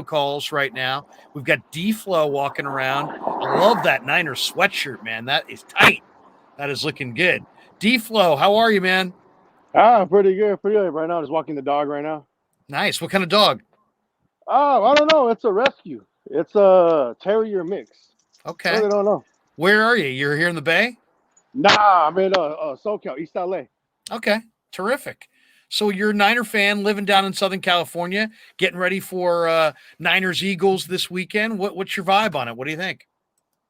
calls right now. We've got D-Flow walking around. I love that Niners sweatshirt, man. That is tight. That is looking good. D-Flow, how are you, man? Pretty good, pretty good. Right now, just walking the dog right now. Nice. What kind of dog? I don't know. It's a rescue. It's a terrier mix. I Okay. really don't know. Where are you? You're here in the Bay? Nah, I'm in SoCal, East LA. Okay. Terrific. So you're a Niner fan living down in Southern California, getting ready for Niners Eagles this weekend. What's your vibe on it? What do you think?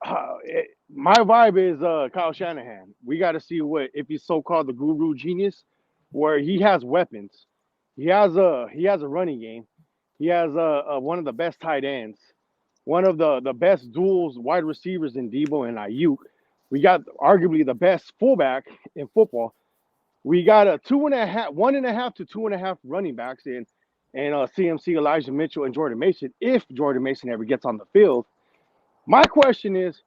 My vibe is Kyle Shanahan. We got to see what if he's so-called the guru genius, where he has weapons. He has a running game. He has one of the best tight ends, one of the best duels wide receivers in Debo and Ayuk. We got arguably the best fullback in football. We got a 1.5 to 2.5 running backs in CMC, Elijah Mitchell, and Jordan Mason. If Jordan Mason ever gets on the field, my question is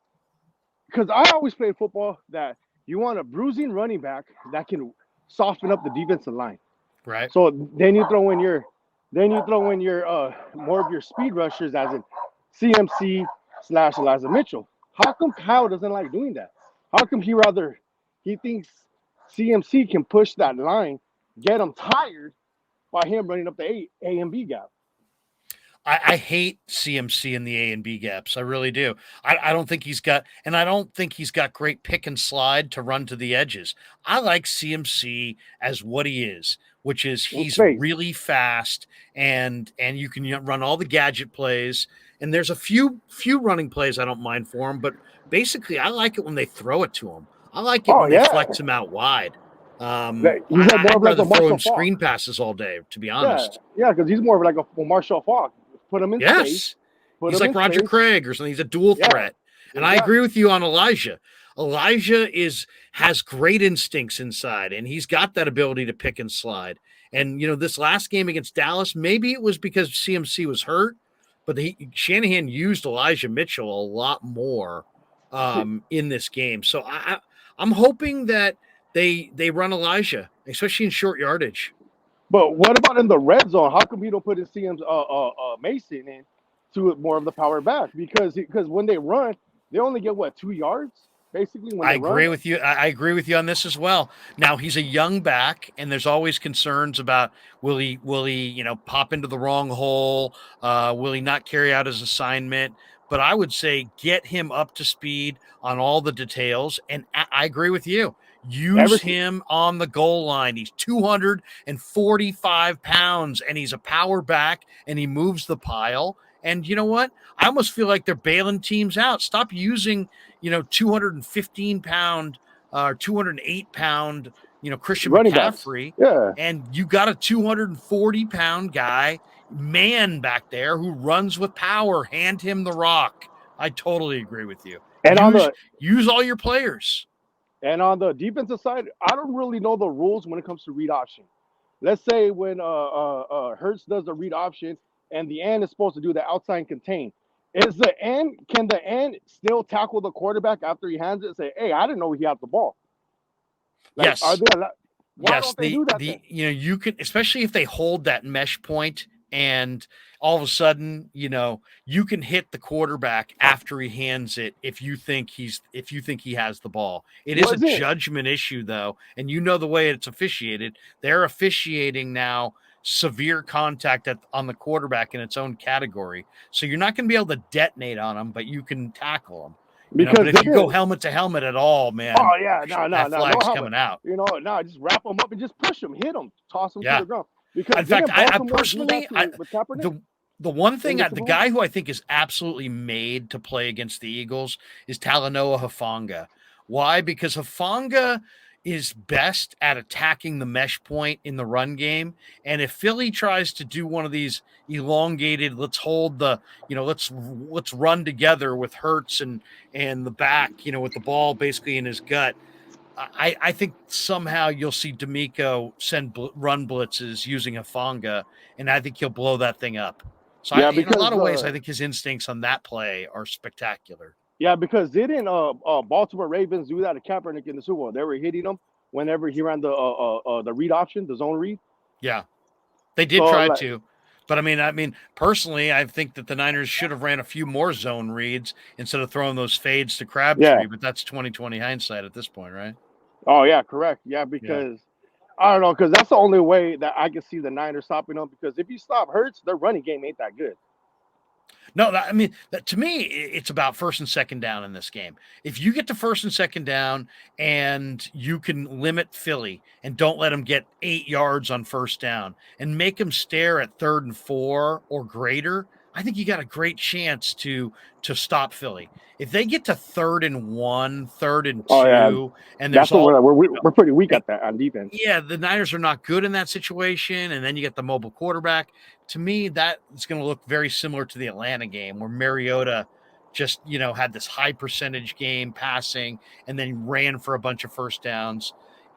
because I always played football that you want a bruising running back that can soften up the defensive line. Right. So then you throw in your more of your speed rushers as in CMC slash Elijah Mitchell. How come Kyle doesn't like doing that? How come he thinks CMC can push that line, get him tired by him running up the A and B gap? I hate CMC in the A and B gaps. I really do. I don't think he's got, and I don't think he's got great pick and slide to run to the edges. I like CMC as what he is, which is In he's space. really fast and you can run all the gadget plays. And there's a few running plays I don't mind for him, but basically I like it when they throw it to him. I like it Oh when they yeah, flex him out wide. he's like more I'd of like rather a throw Marshall him Falk. screen passes all day, to be Yeah, honest. yeah, because he's more of like a Marshall Falk. Put him in space. Yes. Put He's him like in Roger space. Craig or something. He's a dual Yeah, threat. And I agree exactly. with you on Elijah. Elijah has great instincts inside, and he's got that ability to pick and slide. And this last game against Dallas, maybe it was because CMC was hurt, but Shanahan used Elijah Mitchell a lot more in this game. So I'm hoping that they run Elijah, especially in short yardage. But what about in the red zone? How come he don't put his CM's Mason in to more of the power back? Because when they run, they only get what 2 yards basically when I they run. agree with you. I agree with you on this as well. Now he's a young back, and there's always concerns about will he pop into the wrong hole? Will he not carry out his assignment? But I would say get him up to speed on all the details. And I agree with you. Ever Use si- him on the goal line. He's 245 pounds, and he's a power back, and he moves the pile. And you know what? I almost feel like they're bailing teams out. Stop using 215-pound or 208-pound, Christian running backs? McCaffrey, Yeah. and you got a 240-pound guy, man back there who runs with power. Hand him the rock. I totally agree with you. And on Use the use all your players. and on the defensive side, I don't really know the rules when it comes to read option. Let's say when Hertz does the read option and the end is supposed to do the outside contain. Can the end still tackle the quarterback after he hands it and say, hey, I didn't know he had the ball? Like, are Yes. they allowed? Why Yes, don't they do that then? you can, especially if they hold that mesh point and all of a sudden, you can hit the quarterback after he hands it if you think he has the ball. It is a Was it? judgment issue though, and the way it's officiated. They're officiating now severe contact on the quarterback in its own category. So you're not going to be able to detonate on him, but you can tackle him. But Because if they you go did. helmet to helmet at all, man, Oh yeah, no, no, that no, no flag's helmet. coming out. No, just wrap them up and just push them, hit them, toss them to Yeah. the ground. Because In fact, didn't I Baltimore do that personally, with Kaepernick the one in thing, the the Super Bowl? guy who I think is absolutely made to play against the Eagles is Talanoa Hufanga. Why? Because Hufanga is best at attacking the mesh point in the run game. And if Philly tries to do one of these elongated, let's hold the, let's run together with Hertz and the back, with the ball basically in his gut. I think somehow you'll see D'Amico send run blitzes using Hufanga, and I think he'll blow that thing up. So Yeah, in a lot because of ways, I think his instincts on that play are spectacular. didn't Baltimore Ravens do that to Kaepernick in the Super Bowl? They were hitting him whenever he ran the read option, the zone read. Yeah, they did So try like, to, But I mean, personally, I think that the Niners should have ran a few more zone reads instead of throwing those fades to Yeah. Crabtree. But that's 2020 hindsight at this point, right? Oh yeah, correct. Yeah, Yeah. because I don't know, because that's the only way that I can see the Niners stopping them. Because if you stop Hurts, their running game ain't that good. No, I mean, to me, it's about first and second down in this game. If you get to first and second down and you can limit Philly and don't let them get 8 yards on first down and make them stare at 3rd and 4 or greater, I think you got a great chance to stop Philly. If they get to 3rd and 1, third and Oh yeah, two, and that's there's what all we're pretty weak at that on defense. yeah, the Niners are not good in that situation, and then you get the mobile quarterback. To me, that is going to look very similar to the Atlanta game where Mariota just, had this high percentage game passing and then ran for a bunch of first downs.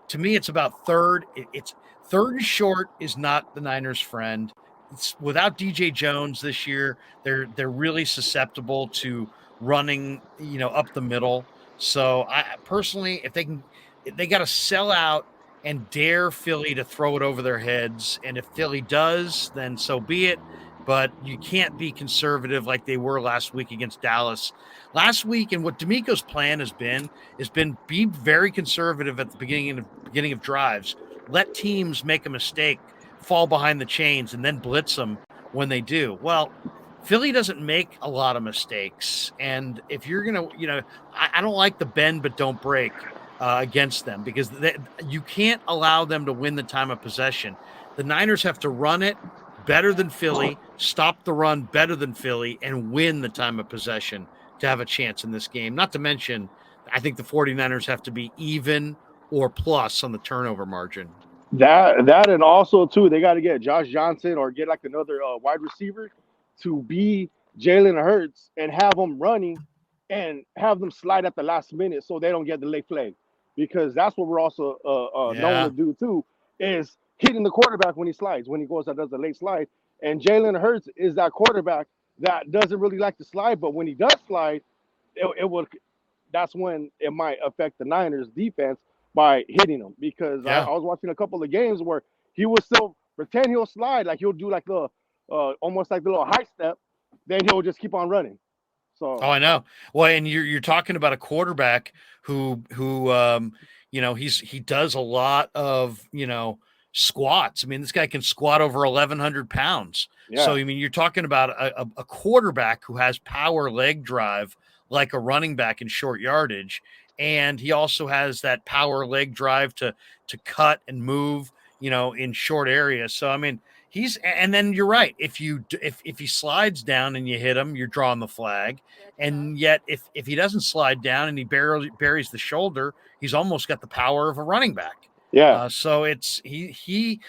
To me, it's about third. It's third and short is not the Niners' friend. It's without DJ Jones this year, they're really susceptible to running, up the middle. So I personally, if they got to sell out and dare Philly to throw it over their heads. And if Philly does, then so be it. But you can't be conservative like they were last week against Dallas. Last week, and what D'Amico's plan has been be very conservative at the beginning of drives. Let teams make a mistake, fall behind the chains, and then blitz them when they do. Well, Philly doesn't make a lot of mistakes, and if you're gonna, I don't like the bend but don't break against them because you can't allow them to win the time of possession. The Niners have to run it better than Philly, stop the run better than Philly, and win the time of possession to have a chance in this game. Not to mention, I think the 49ers have to be even or plus on the turnover margin. That and also too, they got to get Josh Johnson or get like another wide receiver to be Jalen Hurts and have them running and have them slide at the last minute so they don't get the late flag, because that's what we're also known to Yeah. do too, is hitting the quarterback when he slides, when he goes and does a late slide. And Jalen Hurts is that quarterback that doesn't really like to slide, but when he does slide, it will that's when it might affect the Niners defense by hitting them, because Yeah. I was watching a couple of games where he will still pretend he'll slide, like he'll do like the almost like the little high step, then he'll just keep on running. Oh, So I know. Well, and you're talking about a quarterback who he does a lot of squats. I mean, this guy can squat over 1,100 pounds. So yeah, I mean, you're talking about a quarterback who has power leg drive like a running back in short yardage, and he also has that power leg drive to cut and move, in short areas. So I mean, and then you're right. If he slides down and you hit him, you're drawing the flag. And yet, if he doesn't slide down and he barely buries the shoulder, he's almost got the power of a running back. yeah, So it's he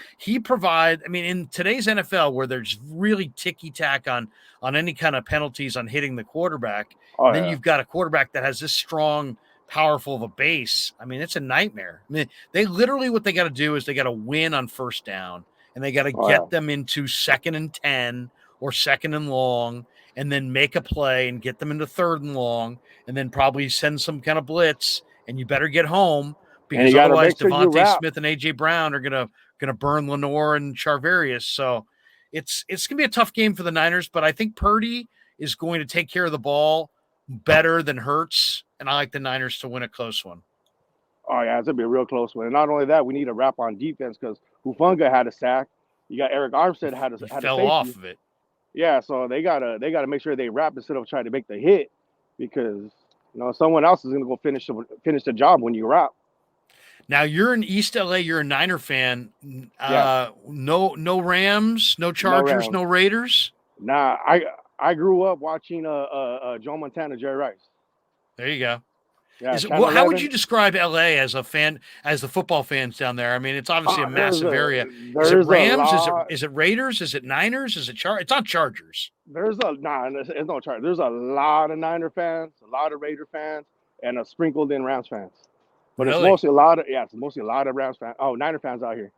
provide. I mean, in today's NFL, where there's really ticky tack on any kind of penalties on hitting the quarterback, oh and then yeah, you've got a quarterback that has this strong, powerful of a base. I mean, it's a nightmare. I mean, they literally what they got to do is they got to win on first down and they got to oh yeah. get them into 2nd and 10 or 2nd and long, and then make a play and get them into 3rd and long, and then probably send some kind of blitz. And you better get home And you because got to otherwise make sure you Devontae wrap. Smith and AJ Brown are gonna burn Lenore and Charvarius. So it's gonna be a tough game for the Niners, but I think Purdy is going to take care of the ball better than Hurts, and I like the Niners to win a close one. Oh yeah, it's gonna be a real close one. And not only that, we need a wrap on defense because Hufunga had a sack. You got Eric Armstead He had a fell off safety. of it. Yeah, so they gotta make sure they wrap instead of trying to make the hit, because someone else is gonna go finish the job when you wrap. Now you're in East LA. You're a Niner fan. Yeah, No Rams, no no Chargers, rounds. no Raiders. Nah, I grew up watching Joe Montana, Jerry Rice. There you go. Yeah, Is it? Channel Well, how would 11. you describe LA as a fan, as the football fans down there? I mean, it's obviously a There's massive a area. Is it there's a Rams? lot Is it Raiders? Is it Niners? Is it It's not Chargers. there's a nah, it's no charge. There's a lot of Niner fans, a lot of Raider fans, and a sprinkled in Rams fans. But it's Really? mostly a lot of it's mostly a lot of Rams fans. Oh, Niner fans out here.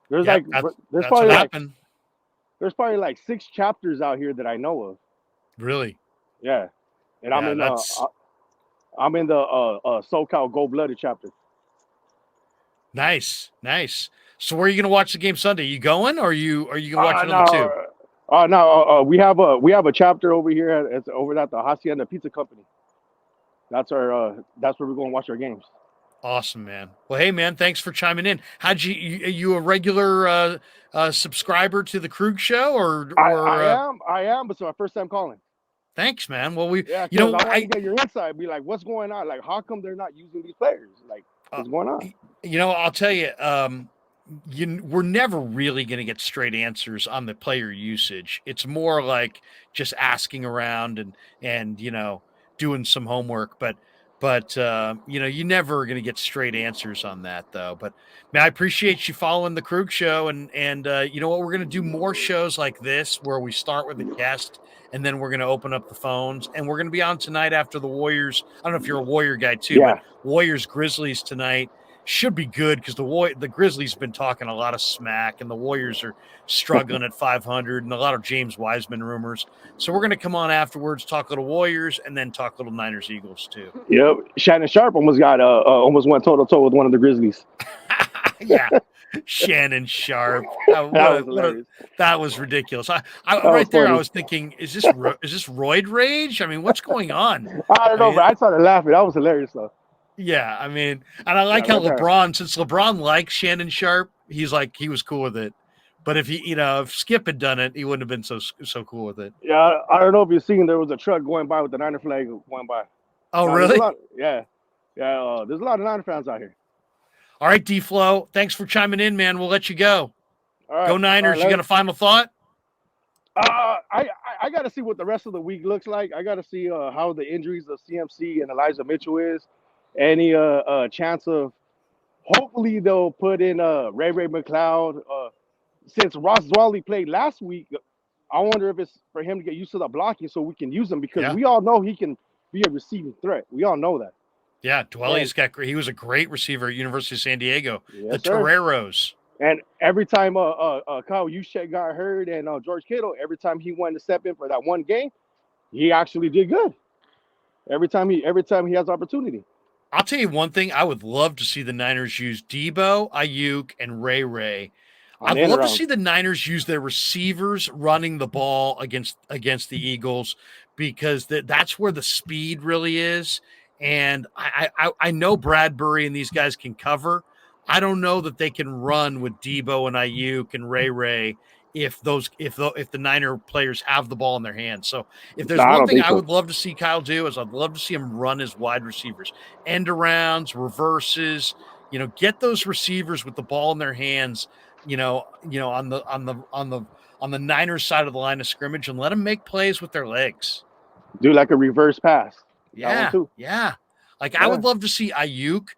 There's Yep. like there's That's what probably like happened. there's probably like 6 chapters out here that I know of. Really? Yeah, and Yeah. That's I'm in the SoCal Gold Blooded chapter. Nice. So where are you going to watch the game Sunday? You going, or are you going to watch it on the No, tube? no. We have a chapter over here. It's over at the Hacienda Pizza Company. That's where we're going to watch our games. Awesome, man. Well, hey, man, thanks for chiming in. How'd are you a regular subscriber to the Krueg show, I am, but it's my first time calling. thanks, man. Well, Yeah, because I want to get your insight. Be like, what's going on? Like, how come they're not using these players? Like, uh, what's going on? I'll tell you, we're never really going to get straight answers on the player usage. It's more like just asking around and doing some homework, but you're never going to get straight answers on that though. But man, I appreciate you following the Krug show, and you know what, we're going to do more shows like this where we start with a guest and then we're going to open up the phones, and we're going to be on tonight after the Warriors. I don't know if you're a Warrior guy too, but Yeah, Warriors Grizzlies tonight should be good because the Grizzlies have been talking a lot of smack, and the Warriors are struggling at 500, and a lot of James Wiseman rumors. So we're going to come on afterwards, talk a little Warriors, and then talk a little Niners Eagles too. yep. Shannon Sharp almost went toe to toe with one of the Grizzlies. Yeah, Shannon Sharp. That was ridiculous. I right there, I was thinking, is this roid rage? I mean, what's going on? I don't know, but I started laughing. That was hilarious though. Yeah, I mean, and I like how since LeBron likes Shannon Sharp, he was cool with it. But if Skip had done it, he wouldn't have been so cool with it. Yeah, I don't know if you've seen, there was a truck going by with the Niner flag going by. Oh, really? Yeah. There's a lot of Niner fans out here. All right, D-Flow, thanks for chiming in, man. We'll let you go. All right, go Niners. You got a final thought? I got to see what the rest of the week looks like. I got to see how the injuries of CMC and Elijah Mitchell is. Any chance of, hopefully they'll put in Ray McLeod. Since Ross Dwelly played last week, I wonder if it's for him to get used to the blocking so we can use him, because we all know he can be a receiving threat. We all know that. Yeah, he was a great receiver at University of San Diego. Yes, the Toreros. And every time Kyle Juszczyk got hurt and George Kittle, every time he went to step in for that one game, he actually did good. Every time he has opportunity. I'll tell you one thing. I would love to see the Niners use Debo, Ayuk, and Ray. I'd love to see the Niners use their receivers running the ball against the Eagles, because that's where the speed really is. And I know Bradbury and these guys can cover. I don't know that they can run with Debo and Ayuk and Ray if the Niner players have the ball in their hands. So if there's one thing I would love to see Kyle do, is I'd love to see him run his wide receivers, end arounds, reverses, get those receivers with the ball in their hands, on the Niners side of the line of scrimmage, and let them make plays with their legs. Do like a reverse pass. Yeah. I would love to see Ayuk,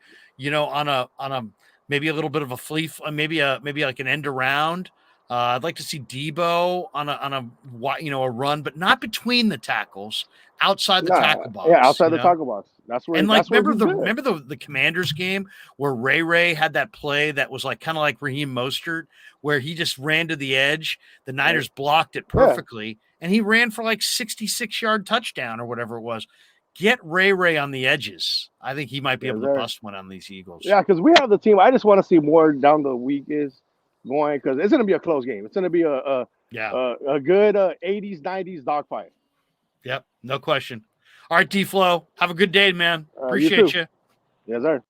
on a maybe a little bit of a flea, maybe like an end around. I'd like to see Debo on a run, but not between the tackles, outside the tackle box. Yeah, outside the tackle box. That's where. And remember the Commanders game where Ray had that play that was kind of like Raheem Mostert, where he just ran to the edge. The Niners blocked it perfectly, and he ran for 66-yard touchdown or whatever it was. Get Ray on the edges. I think he might be able to bust one on these Eagles. Yeah, because we have the team. I just want to see more down the week is going, because it's going to be a close game. It's going to be a good 80s, 90s dogfight. Yep, no question. All right, D-Flow, have a good day, man. Appreciate you. Yes, sir.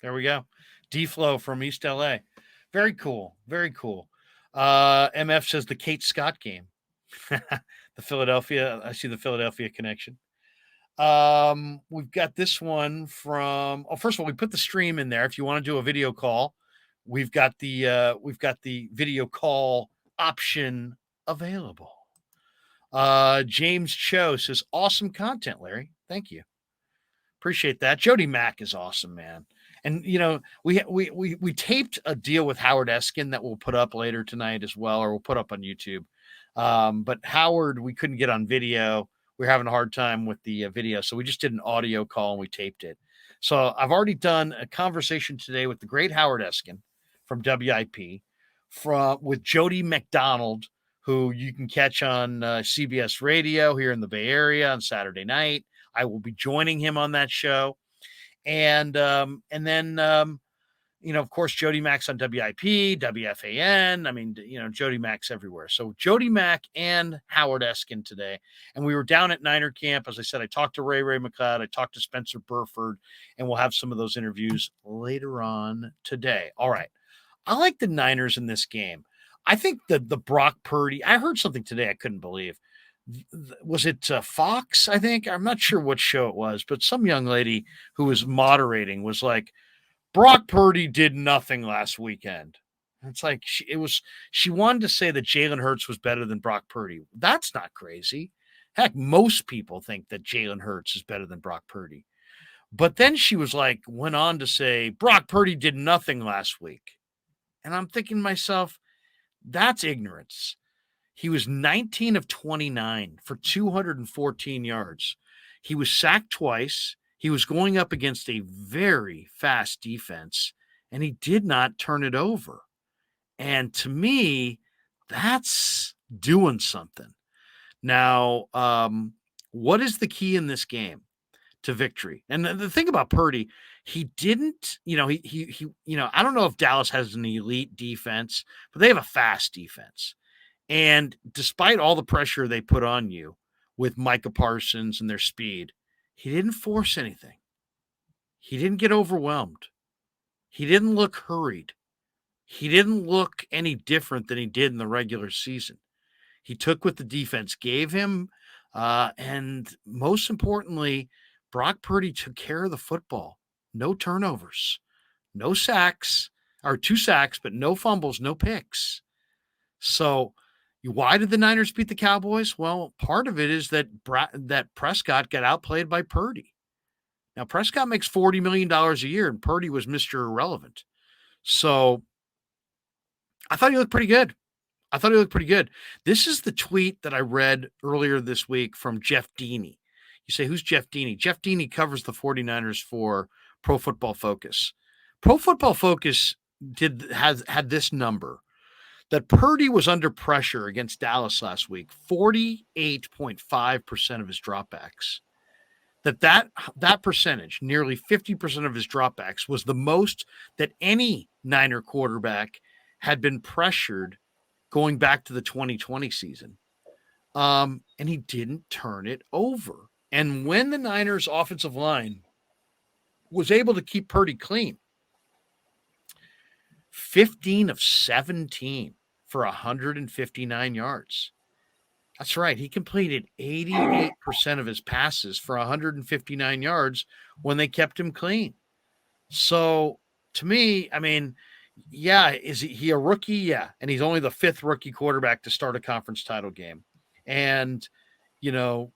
There we go. D-Flow from East LA. Very cool. MF says the Kate Scott game. I see the Philadelphia connection. We've got this one from, first of all, we put the stream in there. If you want to do a video call, we've got the video call option available. James Cho says, awesome content, Larry. Thank you. Appreciate that. Jody Mack is awesome, man. And we taped a deal with Howard Eskin that we'll put up later tonight as well, or we'll put up on YouTube. But Howard, we couldn't get on video. We're having a hard time with the video, so we just did an audio call and we taped it. So I've already done a conversation today with the great Howard Eskin from WIP, with Jody McDonald, who you can catch on CBS Radio here in the Bay Area on Saturday night. I will be joining him on that show, and then of course, Jody Mack's on WIP, WFAN. I mean, Jody Mack's everywhere. So Jody Mack and Howard Eskin today. And we were down at Niner camp. As I said, I talked to Ray McLeod. I talked to Spencer Burford, and we'll have some of those interviews later on today. All right. I like the Niners in this game. I think the Brock Purdy, I heard something today I couldn't believe. Was it Fox, I think? I'm not sure what show it was, but some young lady who was moderating was like, Brock Purdy did nothing last weekend. It's like she wanted to say that Jalen Hurts was better than Brock Purdy. That's not crazy. Heck, most people think that Jalen Hurts is better than Brock Purdy. But then she went on to say, Brock Purdy did nothing last week. And I'm thinking to myself, that's ignorance. He was 19 of 29 for 214 yards. He was sacked twice. He was going up against a very fast defense, and he did not turn it over. And to me, that's doing something. Now, what is the key in this game to victory? And the thing about Purdy, he didn't, he I don't know if Dallas has an elite defense, but they have a fast defense. And despite all the pressure they put on you with Micah Parsons and their speed, he didn't force anything. He didn't get overwhelmed. He didn't look hurried. He didn't look any different than he did in the regular season. He took what the defense gave him. And most importantly, Brock Purdy took care of the football. No turnovers, no sacks, or 2 sacks, but no fumbles, no picks. So why did the Niners beat the Cowboys? Well, part of it is that Prescott got outplayed by Purdy. Now, Prescott makes $40 million a year, and Purdy was Mr. Irrelevant. So I thought he looked pretty good. This is the tweet that I read earlier this week from Jeff Deeney. You say, who's Jeff Deeney? Jeff Deeney covers the 49ers for Pro Football Focus. Pro Football Focus had this number, that Purdy was under pressure against Dallas last week, 48.5% of his dropbacks. That percentage, nearly 50% of his dropbacks, was the most that any Niner quarterback had been pressured going back to the 2020 season. And he didn't turn it over. And when the Niners offensive line was able to keep Purdy clean, 15 of 17 for 159 yards. That's right. He completed 88% of his passes for 159 yards when they kept him clean. So to me, I mean, yeah, is he a rookie? Yeah. And he's only the 5th rookie quarterback to start a conference title game. And,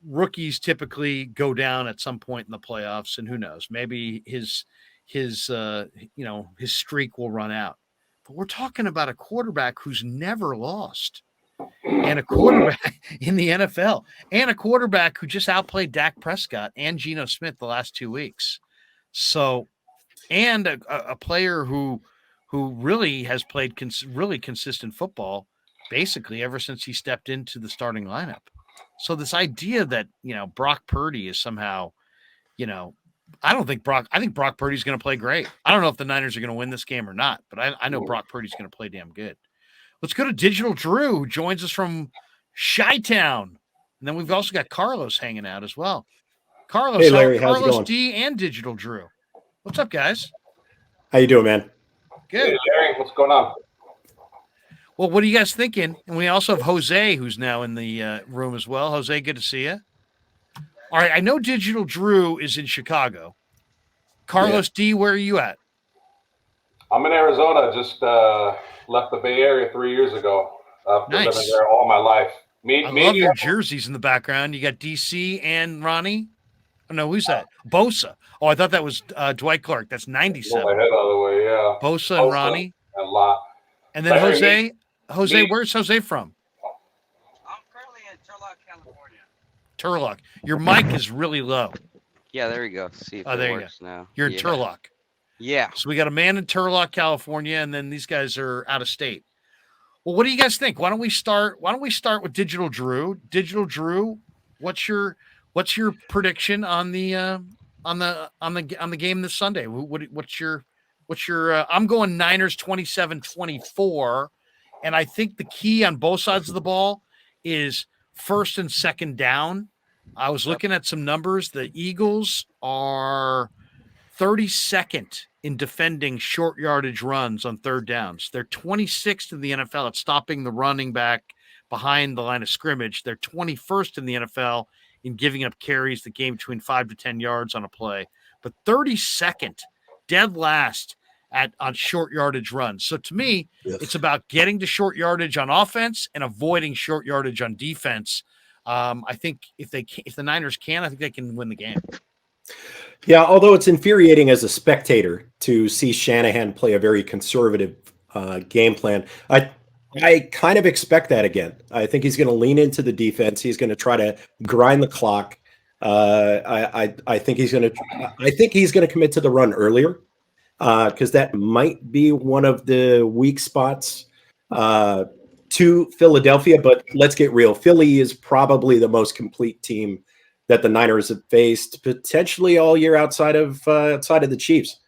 rookies typically go down at some point in the playoffs, and who knows, maybe his streak will run out. But we're talking about a quarterback who's never lost, and a quarterback in the NFL, and a quarterback who just outplayed Dak Prescott and Geno Smith the last 2 weeks. So, and a player who really has played really consistent football basically ever since he stepped into the starting lineup. So this idea that, Brock Purdy is somehow, I think Brock Purdy's going to play great. I don't know if the Niners are going to win this game or not, but I know Brock Purdy's going to play damn good. Let's go to Digital Drew, who joins us from Chi-Town. And then we've also got Carlos hanging out as well. Carlos, hey Larry, how's it Carlos going? D and Digital Drew. What's up, guys? How you doing, man? Good. Hey, Larry, what's going on? Well, what are you guys thinking? And we also have Jose, who's now in the room as well. Jose, good to see you. All right, I know Digital Drew is in Chicago. Carlos D, where are you at? I'm in Arizona. Just left the Bay Area 3 years ago. I've been living there all my life. I love your jerseys in the background. You got DC and Ronnie. Oh, no, who's that? Bosa. Oh, I thought that was Dwight Clark. That's 97. Pull my head out of the way, yeah. Bosa and Ronnie. A lot. And then Larry, Jose, where's Jose from? I'm currently in Turlock, California. Turlock. Your mic is really low. Yeah, there we go. See if there it works now. You're in Turlock. Yeah. So we got a man in Turlock, California, and then these guys are out of state. Well, what do you guys think? Why don't we start with Digital Drew? Digital Drew, what's your prediction on the game this Sunday? What's your What's your? I'm going Niners 27-24, and I think the key on both sides of the ball is first and second down. I was looking at some numbers. The Eagles are 32nd in defending short yardage runs on third downs. They're 26th in the NFL at stopping the running back behind the line of scrimmage. They're 21st in the NFL in giving up carries that gain between 5 to 10 yards on a play, but 32nd, dead last on short yardage runs. So to me, it's about getting to short yardage on offense and avoiding short yardage on defense. I think if the Niners can, I think they can win the game. Yeah, although it's infuriating as a spectator to see Shanahan play a very conservative game plan, I kind of expect that again. I think he's going to lean into the defense. He's going to try to grind the clock. I think he's going to commit to the run earlier because that might be one of the weak spots to Philadelphia. But let's get real. Philly is probably the most complete team that the Niners have faced potentially all year outside of the Chiefs.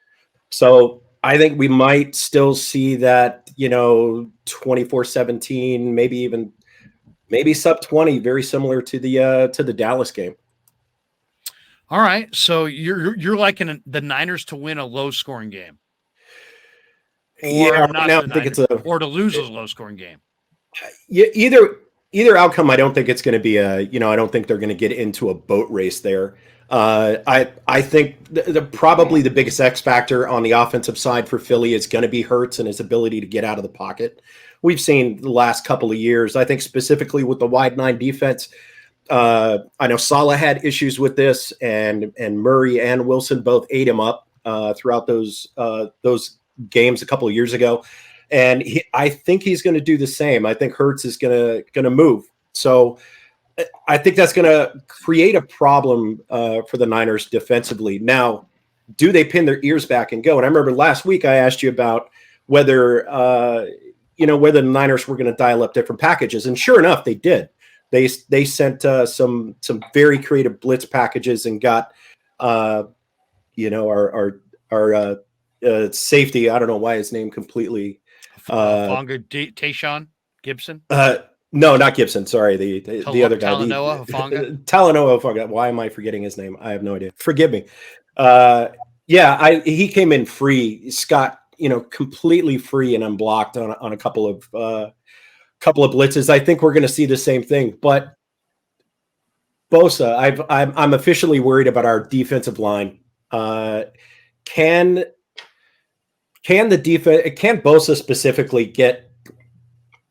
So I think we might still see that, 24-17, maybe sub 20, very similar to the Dallas game. All right. So you're liking the Niners to win a low scoring game. Or not now I think or to lose a low scoring game. Yeah, either outcome, I don't think it's going to be I don't think they're going to get into a boat race there. I think probably the biggest X factor on the offensive side for Philly is going to be Hurts and his ability to get out of the pocket. We've seen the last couple of years, I think specifically with the wide nine defense. I know Saleh had issues with this, and Murray and Wilson both ate him up throughout those games a couple of years ago. And I think he's going to do the same. I think Hurts is going to move. So I think that's going to create a problem for the Niners defensively. Now, do they pin their ears back and go? And I remember last week I asked you about whether the Niners were going to dial up different packages, and sure enough, they did. They sent some very creative blitz packages and got our safety. I don't know why his name completely. Tayshaun Gibson? No, not Gibson. Sorry, the other guy. Talanoa Hufanga. Why am I forgetting his name? I have no idea. Forgive me. He came in free. Scott, completely free and unblocked on a couple of blitzes. I think we're going to see the same thing. But Bosa, I'm officially worried about our defensive line. Can Bosa specifically get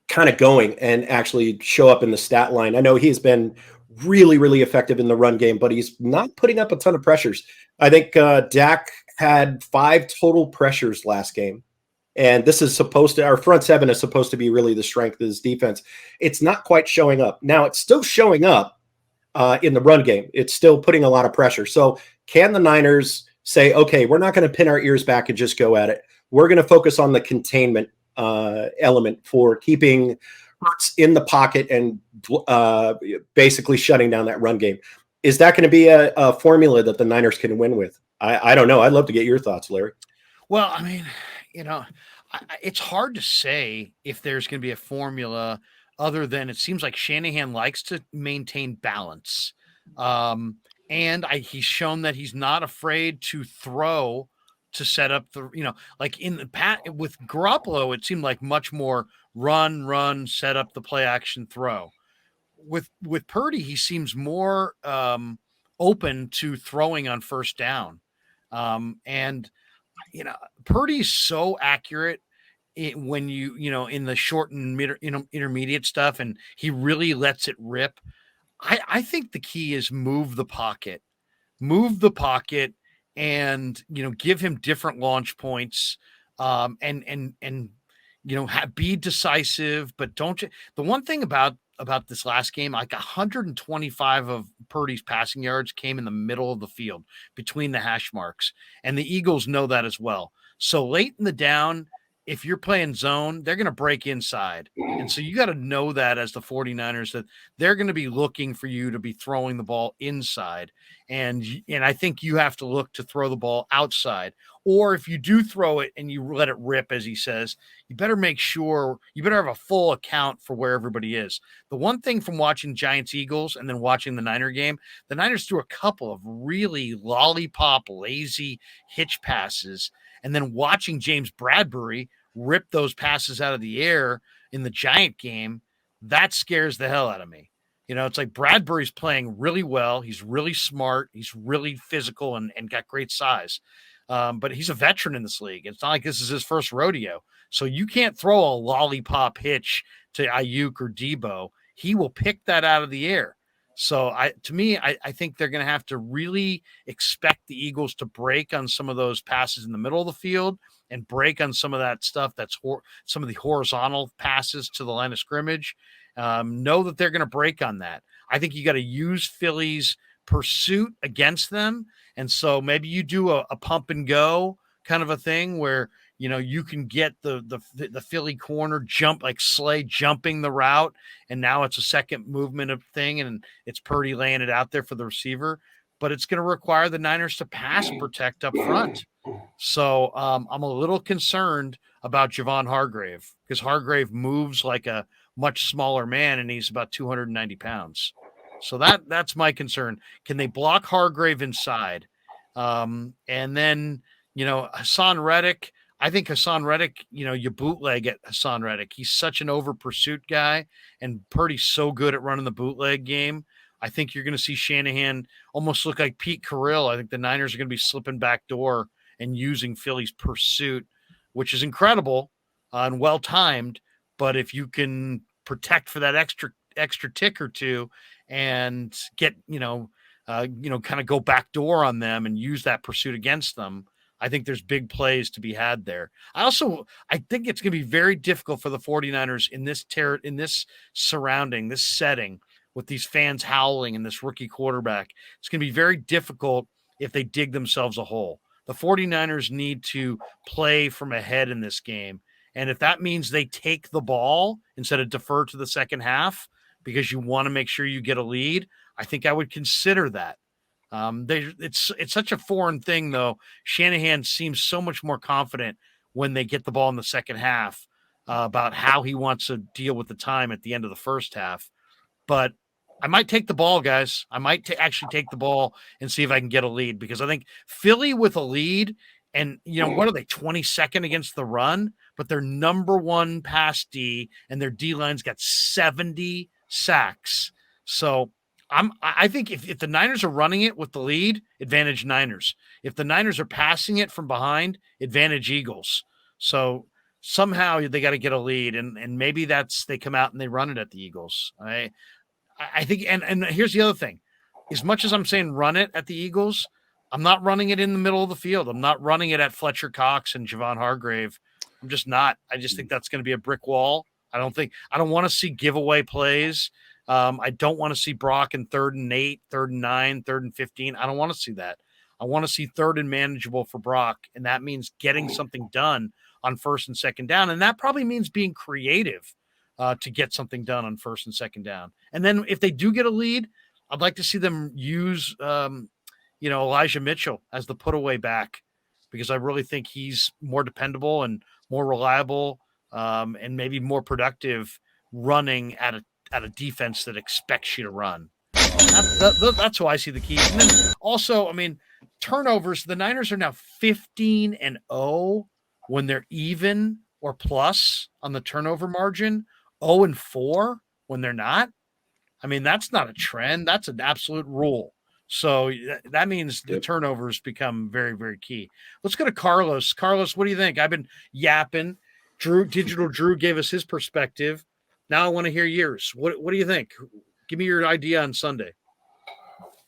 kind of going and actually show up in the stat line? I know he's been really, really effective in the run game, but he's not putting up a ton of pressures. I think Dak had 5 total pressures last game. And this is our front seven is supposed to be really the strength of his defense. It's not quite showing up. Now it's still showing up in the run game. It's still putting a lot of pressure. So can the Niners say, okay, we're not going to pin our ears back and just go at it. We're going to focus on the containment element for keeping Hurts in the pocket and basically shutting down that run game. Is that going to be a formula that the Niners can win with? I don't know. I'd love to get your thoughts, Larry. Well, I mean, it's hard to say if there's going to be a formula other than it seems like Shanahan likes to maintain balance. And he's shown that he's not afraid to throw to set up like in the with Garoppolo, it seemed like much more run, set up the play action throw. With Purdy, he seems more open to throwing on first down. Purdy's so accurate when in the short and intermediate stuff, and he really lets it rip. I think the key is move the pocket and, give him different launch points, and be decisive, but don't you, the one thing about this last game, like 125 of Purdy's passing yards came in the middle of the field between the hash marks, and the Eagles know that as well. So late in the down, if you're playing zone, they're going to break inside. And so you got to know that as the 49ers, that they're going to be looking for you to be throwing the ball inside. And I think you have to look to throw the ball outside. Or if you do throw it and you let it rip, as he says, you better make sure you better have a full account for where everybody is. The one thing from watching Giants Eagles and then watching the Niner game, the Niners threw a couple of really lollipop, lazy hitch passes. And then watching James Bradbury rip those passes out of the air in the Giant game, that scares the hell out of me. You know, it's like Bradbury's playing really well. He's really smart. He's really physical and got great size. But he's a veteran in this league. It's not like this is his first rodeo. So you can't throw a lollipop hitch to Ayuk or Debo. He will pick that out of the air. So I think they're going to have to really expect the Eagles to break on some of those passes in the middle of the field and break on some of that stuff that's some of the horizontal passes to the line of scrimmage. Know that they're going to break on that. I think you got to use Philly's pursuit against them. And so maybe you do a pump and go kind of a thing where, you know, you can get the Philly corner jump, like Slay jumping the route, and now it's a second movement of thing, and it's Purdy laying it out there for the receiver. But it's going to require the Niners to pass protect up front. So I'm a little concerned about Javon Hargrave because Hargrave moves like a much smaller man, and he's about 290 pounds. So that's my concern. Can they block Hargrave inside? And then, you know, Hassan Reddick, I think Hassan Reddick, you know, you bootleg at Hassan Reddick. He's such an over pursuit guy, and Purdy's so good at running the bootleg game. I think you're going to see Shanahan almost look like Pete Carrill. I think the Niners are going to be slipping back door and using Philly's pursuit, which is incredible and well-timed. But if you can protect for that extra tick or two and get, kind of go back door on them and use that pursuit against them, I think there's big plays to be had there. I think it's going to be very difficult for the 49ers in this surrounding, this setting with these fans howling and this rookie quarterback. It's going to be very difficult if they dig themselves a hole. The 49ers need to play from ahead in this game. And if that means they take the ball instead of defer to the second half because you want to make sure you get a lead, I think I would consider that. It's such a foreign thing, though. Shanahan seems so much more confident when they get the ball in the second half about how he wants to deal with the time at the end of the first half. But I might take the ball, guys. I might actually take the ball and see if I can get a lead because I think Philly with a lead and, what are they, 22nd against the run? But they're number one pass D, and their D-line's got 70 sacks. So I think if the Niners are running it with the lead, advantage Niners. If the Niners are passing it from behind, advantage Eagles. So somehow they got to get a lead, and maybe they come out and they run it at the Eagles. I think, and here's the other thing. As much as I'm saying run it at the Eagles, I'm not running it in the middle of the field. I'm not running it at Fletcher Cox and Javon Hargrave. I'm just not. I just think that's going to be a brick wall. I don't want to see giveaway plays. I don't want to see Brock in 3rd and 8, 3rd and 9, 3rd and 15. I don't want to see that. I want to see 3rd and manageable for Brock, and that means getting something done on 1st and 2nd down, and that probably means being creative to get something done on 1st and 2nd down. And then if they do get a lead, I'd like to see them use Elijah Mitchell as the put-away back because I really think he's more dependable and more reliable and maybe more productive running at a defense that expects you to run. That's how I see the keys. And then also, turnovers. The Niners are now 15-0 when they're even or plus on the turnover margin, 0-4 when they're not. That's not a trend. That's an absolute rule. So that means the turnovers become very, very key. Let's go to Carlos. Carlos, what do you think? I've been yapping. Digital Drew gave us his perspective. Now I want to hear yours. What do you think? Give me your idea on Sunday.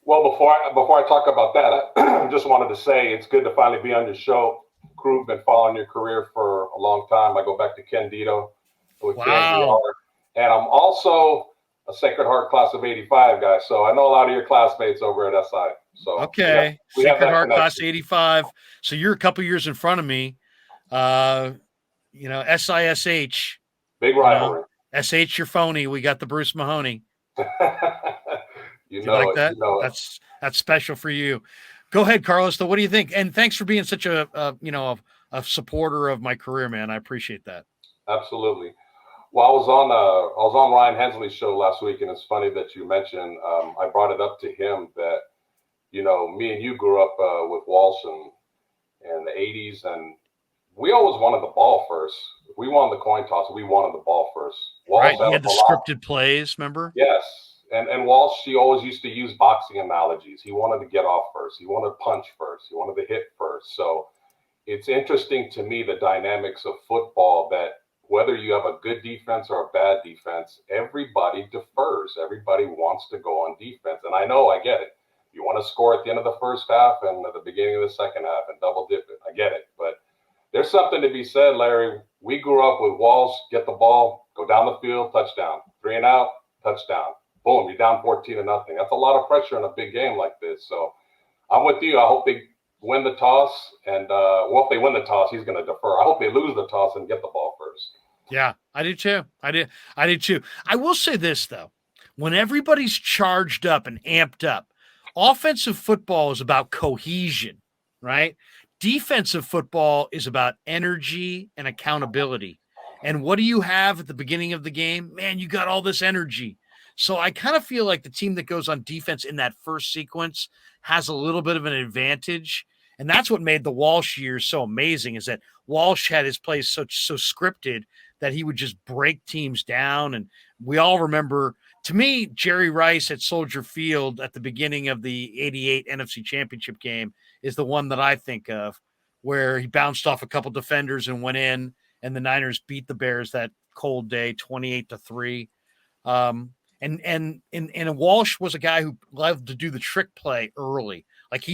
Well, before I talk about that, I just wanted to say it's good to finally be on your show. Krueg, been following your career for a long time. I go back to Candido with wow. And I'm also a Sacred Heart class of 85 guy. So I know a lot of your classmates over at SI. So okay. Sacred Heart class 85. So you're a couple years in front of me. SISH. Big rivalry. SH your phony. We got the Bruce Mahoney. You Do you know like it. that? You know it. That's special for you. Go ahead, Carlos. Though, what do you think? And thanks for being such a supporter of my career, man. I appreciate that. Absolutely. Well, I was on Ryan Hensley's show last week, and it's funny that you mentioned. I brought it up to him that me and you grew up with Walsh in the '80s, and we always wanted the ball first. If we wanted the coin toss, we wanted the ball first. Walsh Right. He had the scripted plays, remember? Yes. And Walsh, he always used to use boxing analogies. He wanted to get off first. He wanted to punch first. He wanted to hit first. So it's interesting to me, the dynamics of football, that whether you have a good defense or a bad defense, everybody defers. Everybody wants to go on defense. And I get it. You want to score at the end of the first half and at the beginning of the second half and double dip it. I get it. But there's something to be said, Larry. We grew up with Walsh, get the ball, go down the field, touchdown. 3 and out, touchdown. Boom, you're down 14-0. That's a lot of pressure in a big game like this. So I'm with you. I hope they win the toss. And, if they win the toss, he's going to defer. I hope they lose the toss and get the ball first. Yeah, I do too. I do too. I will say this, though. When everybody's charged up and amped up, offensive football is about cohesion, right? Defensive football is about energy and accountability. And what do you have at the beginning of the game? Man, you got all this energy. So I kind of feel like the team that goes on defense in that first sequence has a little bit of an advantage. And that's what made the Walsh years so amazing, is that Walsh had his plays so scripted that he would just break teams down. And we all remember, to me, Jerry Rice at Soldier Field at the beginning of the '88 NFC Championship game is the one that I think of, where he bounced off a couple defenders and went in, and the Niners beat the Bears that cold day 28-3. And Walsh was a guy who loved to do the trick play early. Like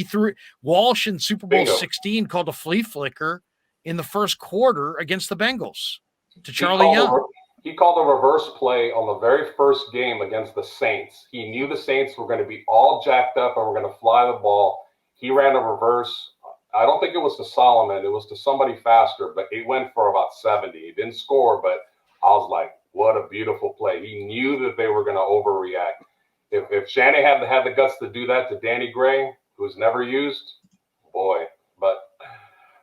Walsh in Super Bowl 16 called a flea flicker in the first quarter against the Bengals to Charlie Young. He called a reverse play on the very first game against the Saints. He knew the Saints were going to be all jacked up and were going to fly the ball. He ran a reverse. I don't think it was to Solomon. It was to somebody faster, but it went for about 70. He didn't score, but I was like, what a beautiful play. He knew that they were going to overreact. If Shanahan had the guts to do that to Danny Gray, who's never used, boy, but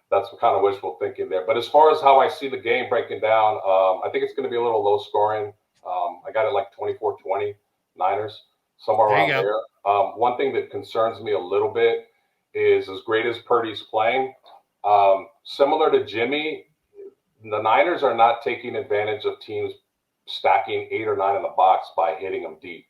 that's kind of wishful thinking there. But as far as how I see the game breaking down, I think it's going to be a little low scoring. I got it like 24-20 Niners, somewhere around there. One thing that concerns me a little bit is, as great as Purdy's playing, similar to Jimmy, the Niners are not taking advantage of teams stacking 8 or 9 in the box by hitting them deep.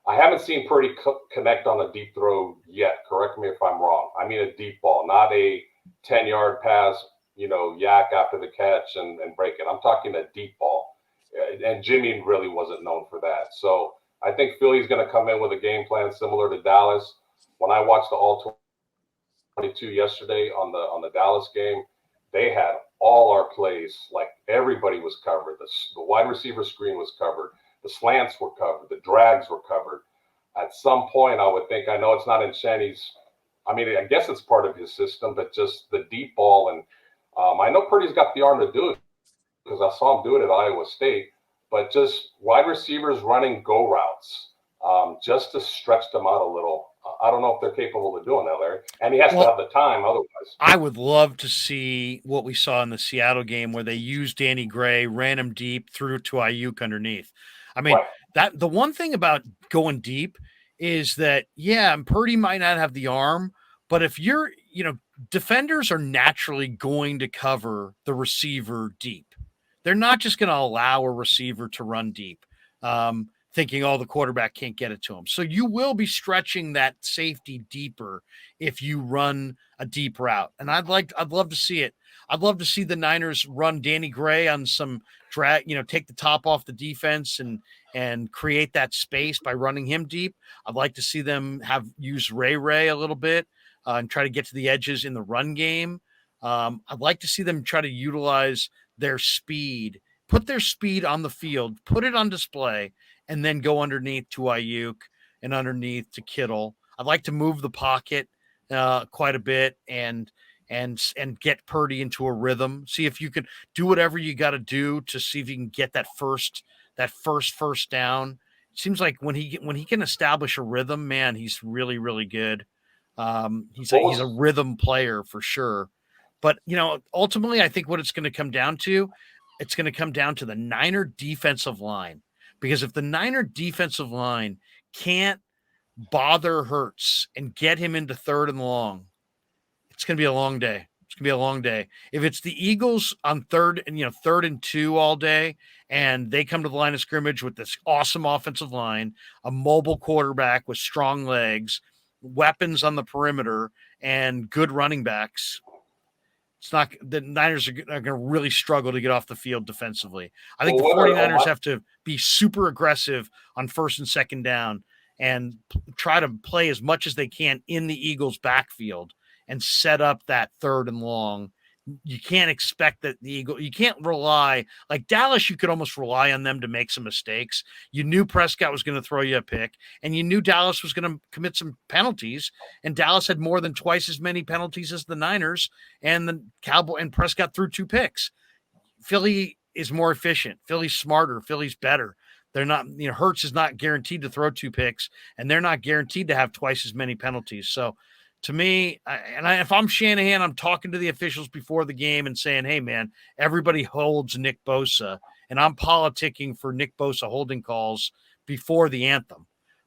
I haven't seen Purdy connect on a deep throw yet. Correct me if I'm wrong. I mean a deep ball, not a 10-yard pass, yak after the catch and break it. I'm talking a deep ball. And Jimmy really wasn't known for that. So I think Philly's going to come in with a game plan similar to Dallas. When I watched the All-22 yesterday on the Dallas game, they had all our plays, like everybody was covered. The wide receiver screen was covered. The slants were covered. The drags were covered. At some point, I would think, I know it's not in Shanny's, I guess it's part of his system, but just the deep ball. And I know Purdy's got the arm to do it because I saw him do it at Iowa State, but just wide receivers running go routes just to stretch them out a little. I don't know if they're capable of doing that, Larry. And he has to have the time otherwise. I would love to see what we saw in the Seattle game where they used Danny Gray, ran him deep, threw it to Ayuk underneath. That the one thing about going deep is that, Purdy might not have the arm, but if you're, defenders are naturally going to cover the receiver deep. They're not just going to allow a receiver to run deep, thinking, the quarterback can't get it to him. So you will be stretching that safety deeper if you run a deep route. And I'd love to see it. I'd love to see the Niners run Danny Gray on some drag, take the top off the defense and create that space by running him deep. I'd like to see them use Ray a little bit and try to get to the edges in the run game. I'd like to see them try to utilize their speed, put their speed on the field, put it on display, and then go underneath to Ayuk and underneath to Kittle. I'd like to move the pocket quite a bit and and get Purdy into a rhythm. See if you can do whatever you got to do to see if you can get that first down. It seems like when he can establish a rhythm, man, he's really, really good. He's a rhythm player for sure. But ultimately, I think what it's going to come down to, the Niner defensive line. Because if the Niner defensive line can't bother Hurts and get him into third and long, it's going to be a long day. It's going to be a long day. If it's the Eagles on third and 2 all day, and they come to the line of scrimmage with this awesome offensive line, a mobile quarterback with strong legs, weapons on the perimeter, and good running backs, the Niners are going to really struggle to get off the field defensively. I think the 49ers have to be super aggressive on first and second down and try to play as much as they can in the Eagles' backfield and set up that third and long. You can't expect that you can't rely, like Dallas, you could almost rely on them to make some mistakes. You knew Prescott was going to throw you a pick, and you knew Dallas was going to commit some penalties, and Dallas had more than twice as many penalties as the Niners, and the Cowboy and Prescott threw 2 picks. Philly is more efficient. Philly's smarter. Philly's better. They're not, Hurts is not guaranteed to throw 2 picks, and they're not guaranteed to have twice as many penalties. So, to me, if I'm Shanahan, I'm talking to the officials before the game and saying, hey, man, everybody holds Nick Bosa, and I'm politicking for Nick Bosa holding calls before the anthem.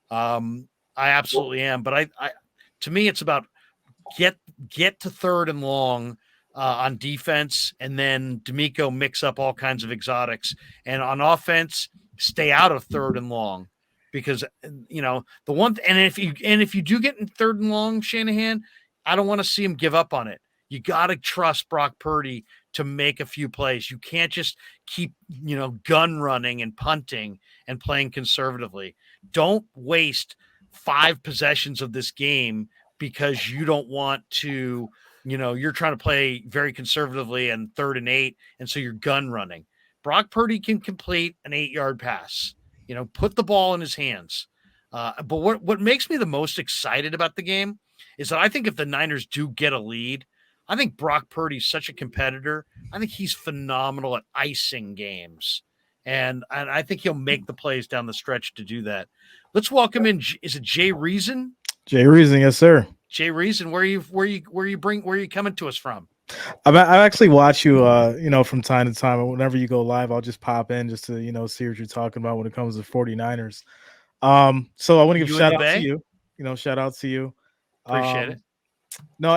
I absolutely am. But to me, it's about get to third and long on defense, and then D'Amico mix up all kinds of exotics. And on offense, stay out of third and long. Because the one and if you do get in third and long, Shanahan, I don't want to see him give up on it. You got to trust Brock Purdy to make a few plays. You can't just keep gun running and punting and playing conservatively. Don't waste 5 possessions of this game because you don't want to. You're trying to play very conservatively and 3rd and 8, and so you're gun running. Brock Purdy can complete an 8-yard pass. Put the ball in his hands. But what makes me the most excited about the game is that I think if the Niners do get a lead, I think Brock Purdy's such a competitor. I think he's phenomenal at icing games. And I think he'll make the plays down the stretch to do that. Let's welcome in. Is it Jay Reason? Jay Reason, yes, sir. Jay Reason, where are you coming to us from? I actually watch you, from time to time. Whenever you go live, I'll just pop in just to, see what you're talking about when it comes to 49ers. So I want to give shout out to you. Shout out to you. Appreciate it. No,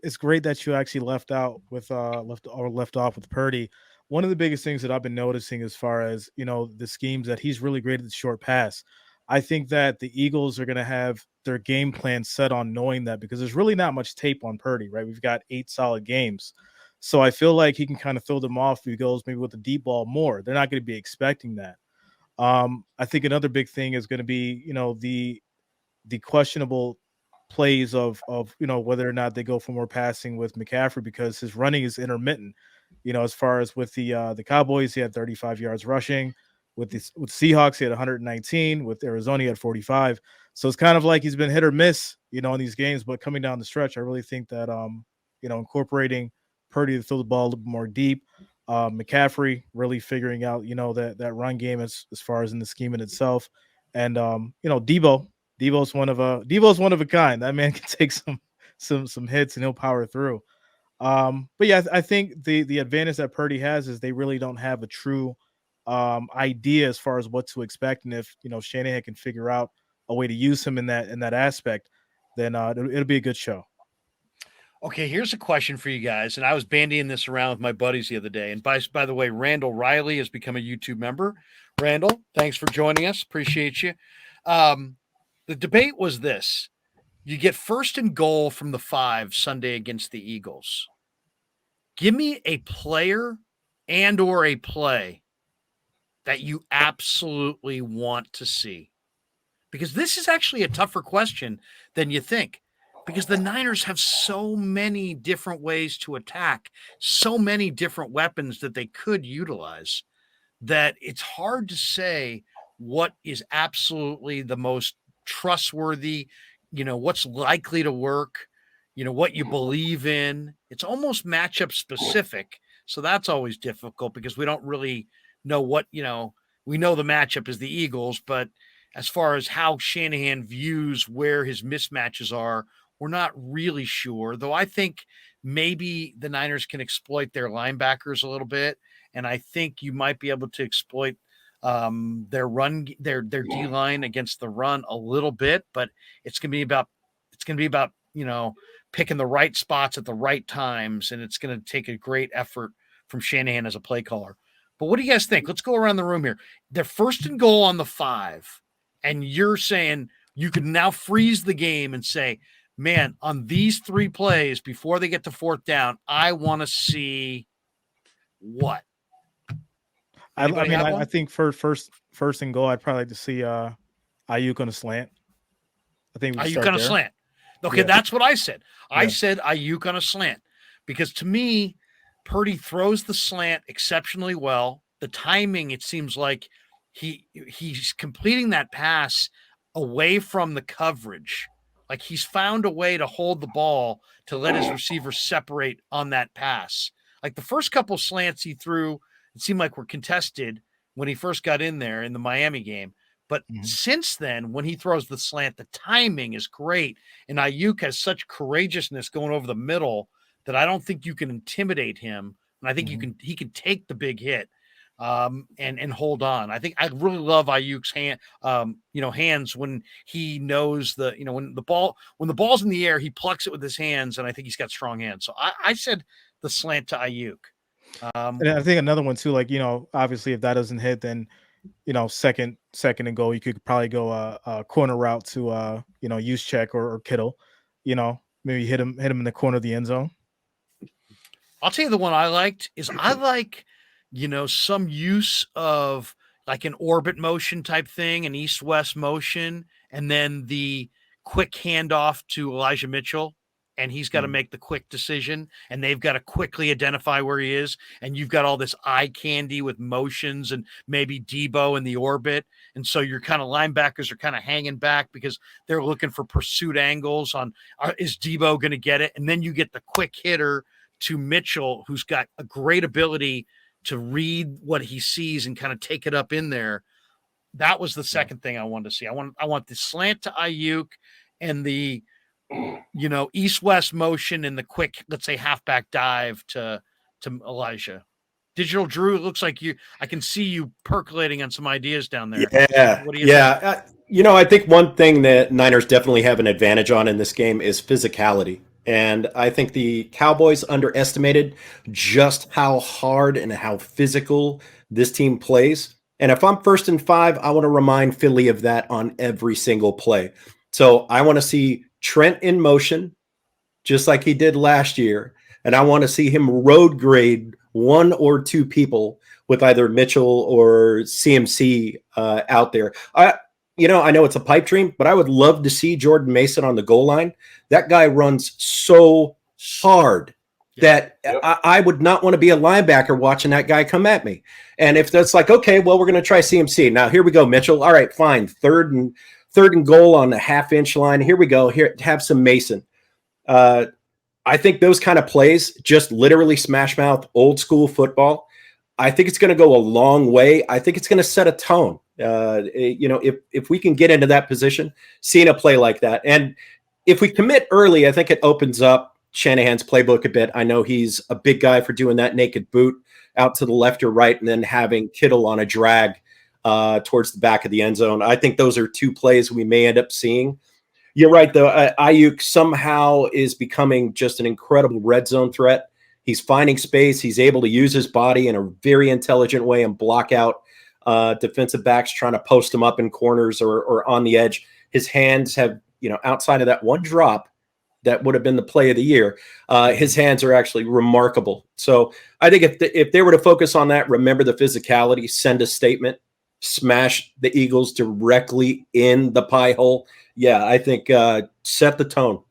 it's great that you actually left off with Purdy. One of the biggest things that I've been noticing as far as, the schemes, that he's really great at the short pass. I think that the Eagles are going to have their game plan set on knowing that, because there's really not much tape on Purdy, right? We've got 8 solid games. So I feel like he can kind of throw them off if he goes maybe with the deep ball more. They're not going to be expecting that. I think another big thing is going to be, the questionable plays of whether or not they go for more passing with McCaffrey, because his running is intermittent. As far as with the Cowboys, he had 35 yards rushing. With Seahawks, he had 119. With Arizona, he had 45. So it's kind of like he's been hit or miss, in these games. But coming down the stretch, I really think that, incorporating Purdy to throw the ball a little bit more deep, McCaffrey really figuring out, that run game as far as in the scheme in itself. And, Debo's one of a kind. That man can take some hits and he'll power through. But yeah, I think the advantage that Purdy has is they really don't have a true idea as far as what to expect. And if Shanahan can figure out a way to use him in that aspect, then it'll be a good show. Okay, here's a question for you guys, and I was bandying this around with my buddies the other day. And by the way, Randall Riley has become a YouTube member. Randall, thanks for joining us. Appreciate you. The debate was this: you get 1st and goal from the 5 Sunday against the Eagles. Give me a player and or a play that you absolutely want to see. Because this is actually a tougher question than you think. Because the Niners have so many different ways to attack, so many different weapons that they could utilize, that it's hard to say what is absolutely the most trustworthy, what's likely to work. what you believe in. It's almost matchup specific. So that's always difficult because we don't really know what, we know the matchup is the Eagles, but as far as how Shanahan views where his mismatches are, we're not really sure. Though I think maybe the Niners can exploit their linebackers a little bit. And I think you might be able to exploit their D line against the run a little bit, but it's going to be about, picking the right spots at the right times. And it's going to take a great effort from Shanahan as a play caller. But what do you guys think? Let's go around the room here. They're 1st and goal on the 5. And you're saying you could now freeze the game and say, man, on these 3 plays before they get to 4th down, I want to see what? I think for first and goal, I'd probably like to see Ayuk on a slant. I think we Ayuk start on a there. slant. Okay, Yeah. that's what I said. Yeah. I said Ayuk on a slant because to me, Purdy throws the slant exceptionally well. The timing, it seems like he's completing that pass away from the coverage. Like he's found a way to hold the ball to let his receivers separate on that pass. Like the first couple slants he threw, it seemed like were contested when he first got in there in the Miami game. But since then, when he throws the slant, the timing is great. And Ayuk has such courageousness going over the middle that I don't think you can intimidate him. And I think he can take the big hit and hold on. I think I really love Ayuk's hands when he knows when the ball's in the air, he plucks it with his hands, and I think he's got strong hands. So I said the slant to Ayuk. And I think another one too, like, obviously if that doesn't hit, then second and goal, you could probably go a corner route to use check or Kittle, maybe hit him in the corner of the end zone. I'll tell you the one I liked is I like, some use of like an orbit motion type thing, an east-west motion, and then the quick handoff to Elijah Mitchell. And he's got to make the quick decision, and they've got to quickly identify where he is. And you've got all this eye candy with motions and maybe Debo in the orbit. And so your kind of linebackers are kind of hanging back because they're looking for pursuit angles on, is Debo going to get it? And then you get the quick hitter to Mitchell, who's got a great ability to read what he sees and kind of take it up in there. That was the second thing I wanted to see. I want the slant to Ayuk and the, east-west motion and the quick, let's say, halfback dive to Elijah. Digital Drew, it looks like I can see you percolating on some ideas down there. Yeah. What do you think? I think one thing that Niners definitely have an advantage on in this game is physicality. And I think the Cowboys underestimated just how hard and how physical this team plays. And if I'm 1st and 5, I want to remind Philly of that on every single play. So I want to see Trent in motion, just like he did last year. And I want to see him road grade 1 or 2 people with either Mitchell or CMC out there. I know it's a pipe dream, but I would love to see Jordan Mason on the goal line. That guy runs so hard that I would not want to be a linebacker watching that guy come at me. And if that's like, okay, well, we're going to try CMC. Now, here we go, Mitchell. All right, fine. Third and goal on the half-inch line. Here we go. Here, have some Mason. I think those kind of plays, just literally smash mouth, old school football, I think it's going to go a long way. I think it's going to set a tone. If we can get into that position, seeing a play like that. And if we commit early, I think it opens up Shanahan's playbook a bit. I know he's a big guy for doing that naked boot out to the left or right and then having Kittle on a drag towards the back of the end zone. I think those are 2 plays we may end up seeing. You're right, though. Ayuk somehow is becoming just an incredible red zone threat. He's finding space. He's able to use his body in a very intelligent way and block out defensive backs trying to post him up in corners or on the edge. His hands have, outside of that one drop that would have been the play of the year, his hands are actually remarkable. So I think if they were to focus on that, remember the physicality, send a statement, smash the Eagles directly in the pie hole. Yeah, I think set the tone.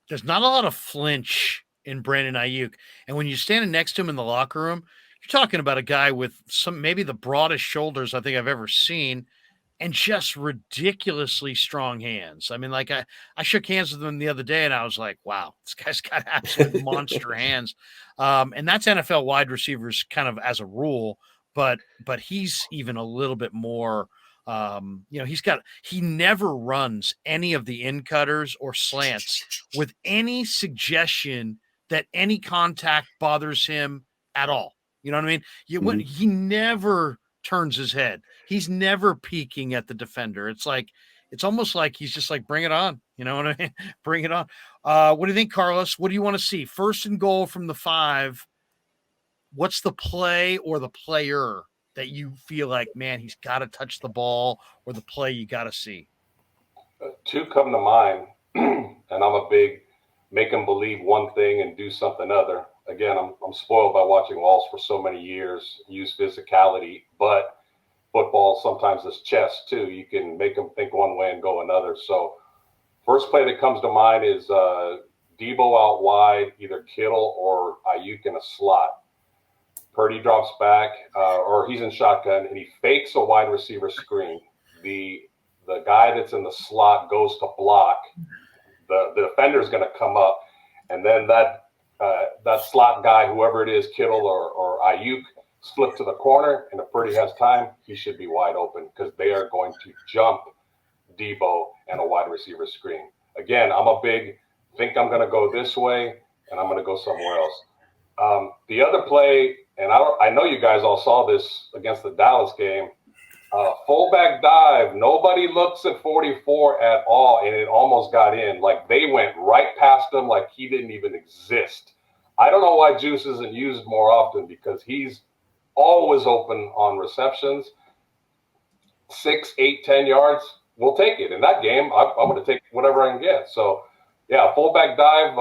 There's not a lot of flinch in Brandon Ayuk. And when you're standing next to him in the locker room, you're talking about a guy with maybe the broadest shoulders I think I've ever seen. and just ridiculously strong hands. I mean, like I shook hands with him the other day and I was like, wow, this guy's got absolute monster hands. And that's NFL wide receivers kind of as a rule, but he's even a little bit more, he never runs any of the in cutters or slants with any suggestion that any contact bothers him at all. You know what I mean? He never turns his head. He's never peeking at the defender. It's almost like he's just like, bring it on. You know what I mean? Bring it on. What do you think, Carlos? What do you want to see? First and goal from the 5. What's the play or the player that you feel like, man, he's got to touch the ball, or the play you got to see? Two come to mind, and I'm a big make them believe one thing and do something other. Again, I'm spoiled by watching Walsh for so many years, use physicality, but football sometimes is chess too. You can make them think one way and go another. So first play that comes to mind is Debo out wide, either Kittle or Ayuk in a slot. Purdy drops back, or he's in shotgun, and he fakes a wide receiver screen. The guy that's in the slot goes to block. The defender is going to come up, and then that slot guy, whoever it is, Kittle or Ayuk, slip to the corner, and if Purdy has time, he should be wide open because they are going to jump Debo and a wide receiver screen. Again, I'm a big think I'm going to go this way, and I'm going to go somewhere else. The other play, and I know you guys all saw this against the Dallas game, fullback dive. Nobody looks at 44 at all, and it almost got in. Like they went right past him like he didn't even exist. I don't know why Juice isn't used more often because he's always open on receptions. 6, 8, 10 yards, we'll take it. In that game, I'm going to take whatever I can get. So, yeah, fullback dive.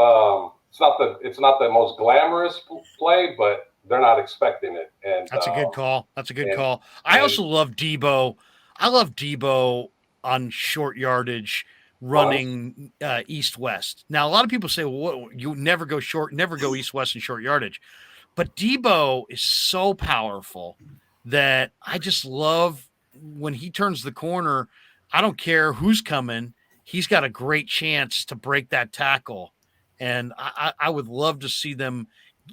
It's not the most glamorous play, but they're not expecting it. And that's a good call. That's a good call. I also love Debo. I love Debo on short yardage running east-west. Now, a lot of people say, well, you never go short, never go east-west in short yardage. But Debo is so powerful that I just love when he turns the corner. I don't care who's coming. He's got a great chance to break that tackle. And I would love to see them.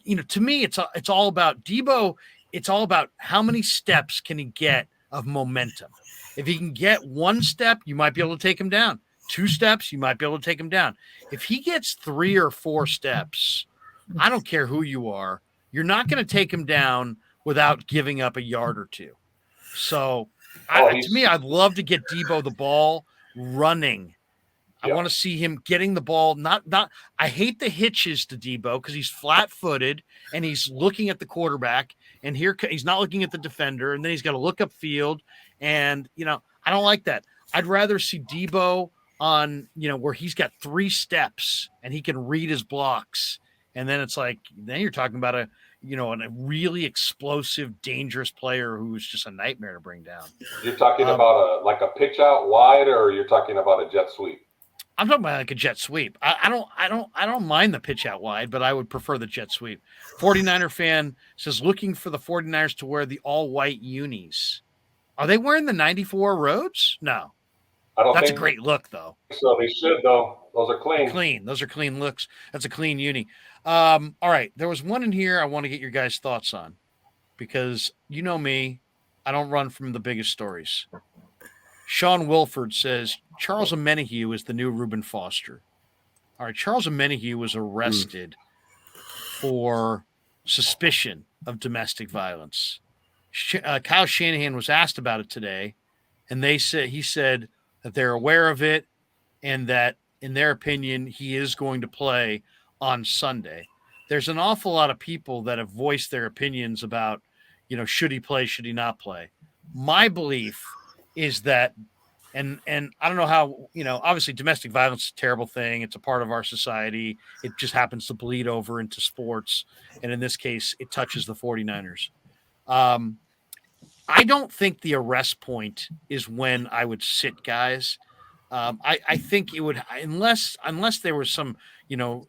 You know, to me, it's all about Debo. It's all about how many steps can he get of momentum. If he can get 1 step, you might be able to take him down. 2 steps, you might be able to take him down. If he gets 3 or 4 steps, I don't care who you are, you're not going to take him down without giving up a yard or 2. So, to me, I'd love to get Debo the ball running. I want to see him getting the ball. Not. I hate the hitches to Debo because he's flat-footed and he's looking at the quarterback, and he's not looking at the defender, and then he's got to look upfield. And I don't like that. I'd rather see Debo on where he's got 3 steps and he can read his blocks, and then it's like then you're talking about a really explosive, dangerous player who's just a nightmare to bring down. You're talking about a pitch out wide, or you're talking about a jet sweep? I'm talking about like a jet sweep. I don't mind the pitch out wide, but I would prefer the jet sweep. 49er fan says looking for the 49ers to wear the all white unis. Are they wearing the 94 roads? No. That's a great look though. So they should though. Those are clean. Those are clean looks. That's a clean uni. All right. There was one in here I want to get your guys' thoughts on because you know me, I don't run from the biggest stories. Sean Wilford says Charles Omenihu is the new Reuben Foster. All right, Charles Omenihu was arrested for suspicion of domestic violence. Kyle Shanahan was asked about it today, and he said that they're aware of it and that, in their opinion, he is going to play on Sunday. There's an awful lot of people that have voiced their opinions about, should he play, should he not play. My belief is that, and I don't know how, obviously domestic violence is a terrible thing. It's a part of our society. It just happens to bleed over into sports. And in this case, it touches the 49ers. I don't think the arrest point is when I would sit guys. I think it would, unless there was some, the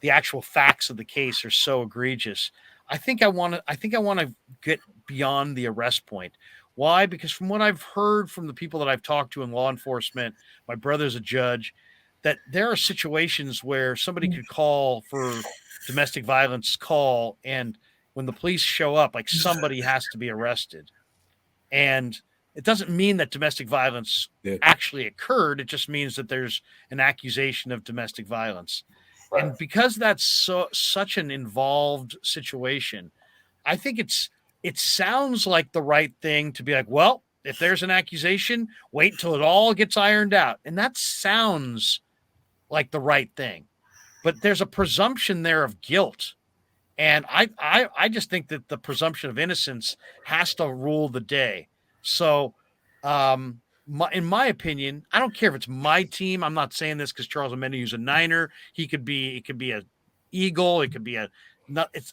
actual facts of the case are so egregious. I think I want to get beyond the arrest point. Why? Because from what I've heard from the people that I've talked to in law enforcement, my brother's a judge, that there are situations where somebody could call for domestic violence call, and when the police show up, like somebody has to be arrested. And it doesn't mean that domestic violence actually occurred. It just means that there's an accusation of domestic violence. Right. And because that's such an involved situation, I think it sounds like the right thing to be like, well, if there's an accusation, wait until it all gets ironed out. And that sounds like the right thing. But there's a presumption there of guilt. And I just think that the presumption of innocence has to rule the day. So, in my opinion, I don't care if it's my team. I'm not saying this because Charles Omenihu's a Niner. It could be a Eagle. It could be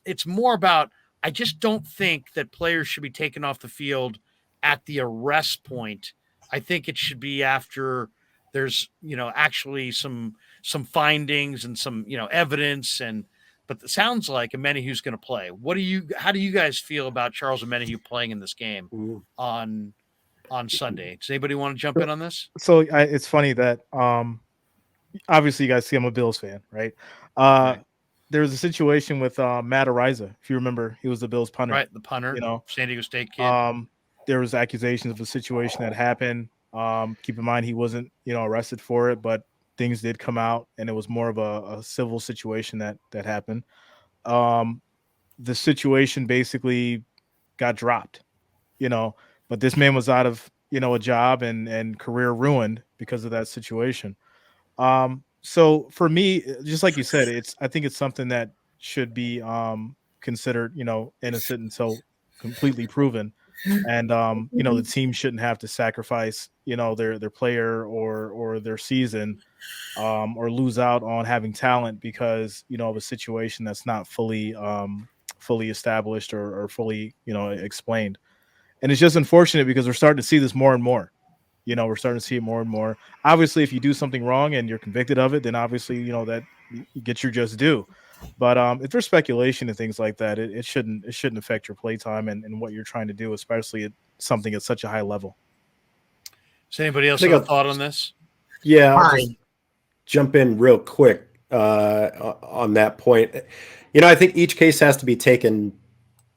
it's more about, I just don't think that players should be taken off the field at the arrest point. I think it should be after there's, actually some findings and some, evidence. But it sounds like Omenihu's going to play. How do you guys feel about Charles Omenihu playing in this game on Sunday? Does anybody want to jump in on this? So it's funny that obviously you guys see I'm a Bills fan, right? Right. There was a situation with Matt Ariza, if you remember. He was the Bills punter. Right, the punter, San Diego State kid. There was accusations of a situation that happened. Keep in mind he wasn't, arrested for it, but things did come out, and it was more of a civil situation that happened. The situation basically got dropped, but this man was out of, a job and career ruined because of that situation. So for me, just like you said, I think it's something that should be considered, innocent until completely proven. And the team shouldn't have to sacrifice, their player or their season, or lose out on having talent because, of a situation that's not fully established or fully, explained. And it's just unfortunate because we're starting to see this more and more. We're starting to see it more and more. Obviously, if you do something wrong and you're convicted of it, then obviously, that you get your just due. But if there's speculation and things like that, it shouldn't affect your play time and what you're trying to do, especially at something at such a high level. Does anybody else have a thought on this? Yeah, I'll just jump in real quick on that point. I think each case has to be taken,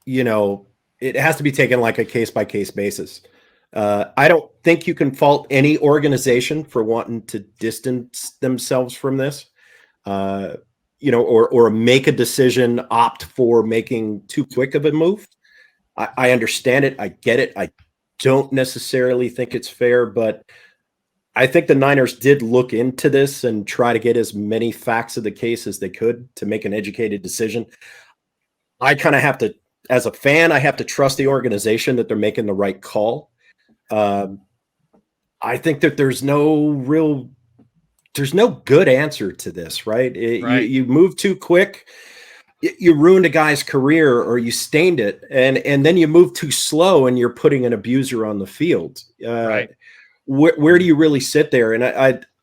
it has to be taken like a case-by-case basis. I don't think you can fault any organization for wanting to distance themselves from this, or make a decision, opt for making too quick of a move. I understand it. I get it. I don't necessarily think it's fair, but I think the Niners did look into this and try to get as many facts of the case as they could to make an educated decision. I kind of have to, as a fan, I have to trust the organization that they're making the right call. I think that there's no good answer to this, right? You move too quick, you ruined a guy's career or you stained it, and then you move too slow and you're putting an abuser on the field. Right. Where do you really sit there? And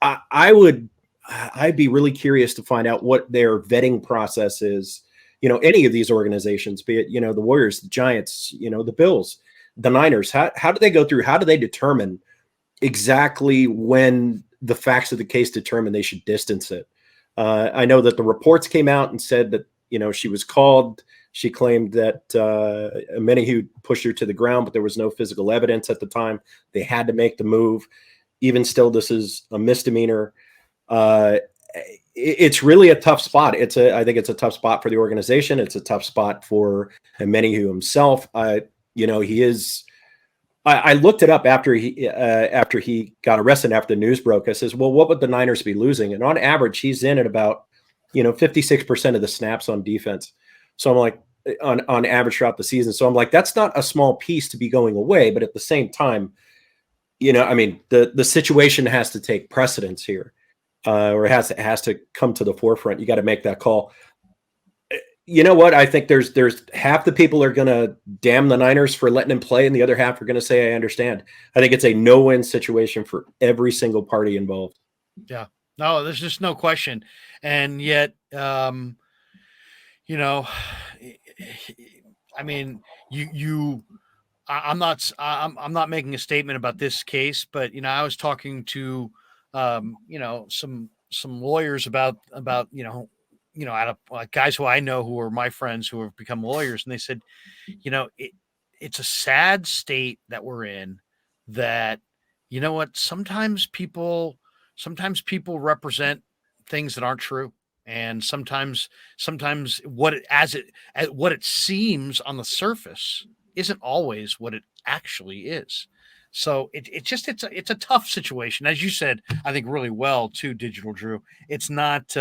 I'd be really curious to find out what their vetting process is. Any of these organizations, be it, the Warriors, the Giants, the Bills, the Niners, how do they go through? How do they determine exactly when the facts of the case determine they should distance it? I know that the reports came out and said that, she was called. She claimed that Omenihu pushed her to the ground, but there was no physical evidence at the time. They had to make the move. Even still, this is a misdemeanor. It's really a tough spot. I think it's a tough spot for the organization. It's a tough spot for Omenihu himself. He is. I looked it up after he got arrested, after the news broke. I says, well, what would the Niners be losing? And on average, he's in at about 56% of the snaps on defense. So I'm like, on average throughout the season. So I'm like, that's not a small piece to be going away. But at the same time, the situation has to take precedence here, or it has to come to the forefront. You got to make that call. You know what? I think there's half the people are going to damn the Niners for letting him play, and the other half are going to say, I understand. I think it's a no-win situation for every single party involved. Yeah. No, there's just no question. And yet, I'm not making a statement about this case, but I was talking to some lawyers about out of guys who I know who are my friends who have become lawyers, and they said, it's a sad state that we're in, that what sometimes people represent things that aren't true, and sometimes what it seems on the surface isn't always what it actually is. So it's a tough situation, as you said, I think really well too, Digital Drew. It's not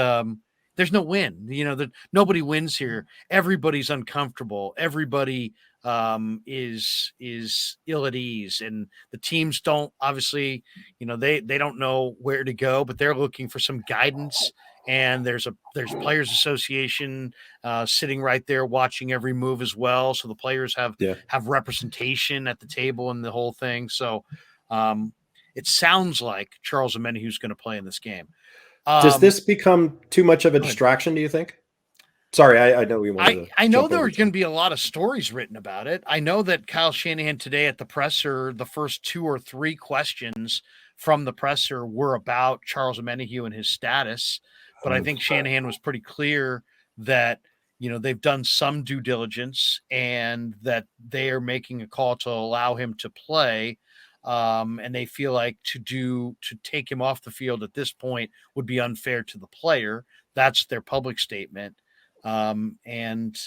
there's no win. Nobody wins here. Everybody's uncomfortable. Everybody is ill at ease, and the teams don't, obviously, they don't know where to go, but they're looking for some guidance. And there's players association sitting right there watching every move as well, so the players have representation at the table and the whole thing. So it sounds like Charles Omenihu is going to play in this game. Does this become too much of a distraction, do you think? Sorry, I know we wanted to. I know there are going to be a lot of stories written about it. I know that Kyle Shanahan today at the presser, the first 2 or 3 questions from the presser were about Charles Omenihu and his status. But I think Shanahan was pretty clear that, they've done some due diligence and that they are making a call to allow him to play. And they feel like to take him off the field at this point would be unfair to the player. That's their public statement. And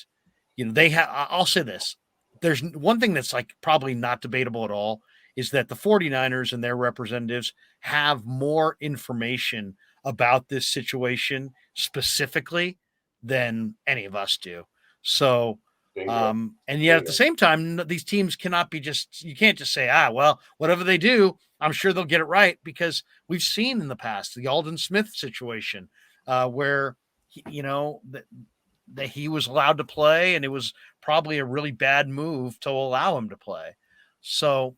I'll say this, there's one thing that's probably not debatable at all, is that the 49ers and their representatives have more information about this situation specifically than any of us do. So, and yet at the same time, these teams cannot be you can't just say, well, whatever they do, I'm sure they'll get it right, because we've seen in the past the Aldon Smith situation where, that he was allowed to play, and it was probably a really bad move to allow him to play. So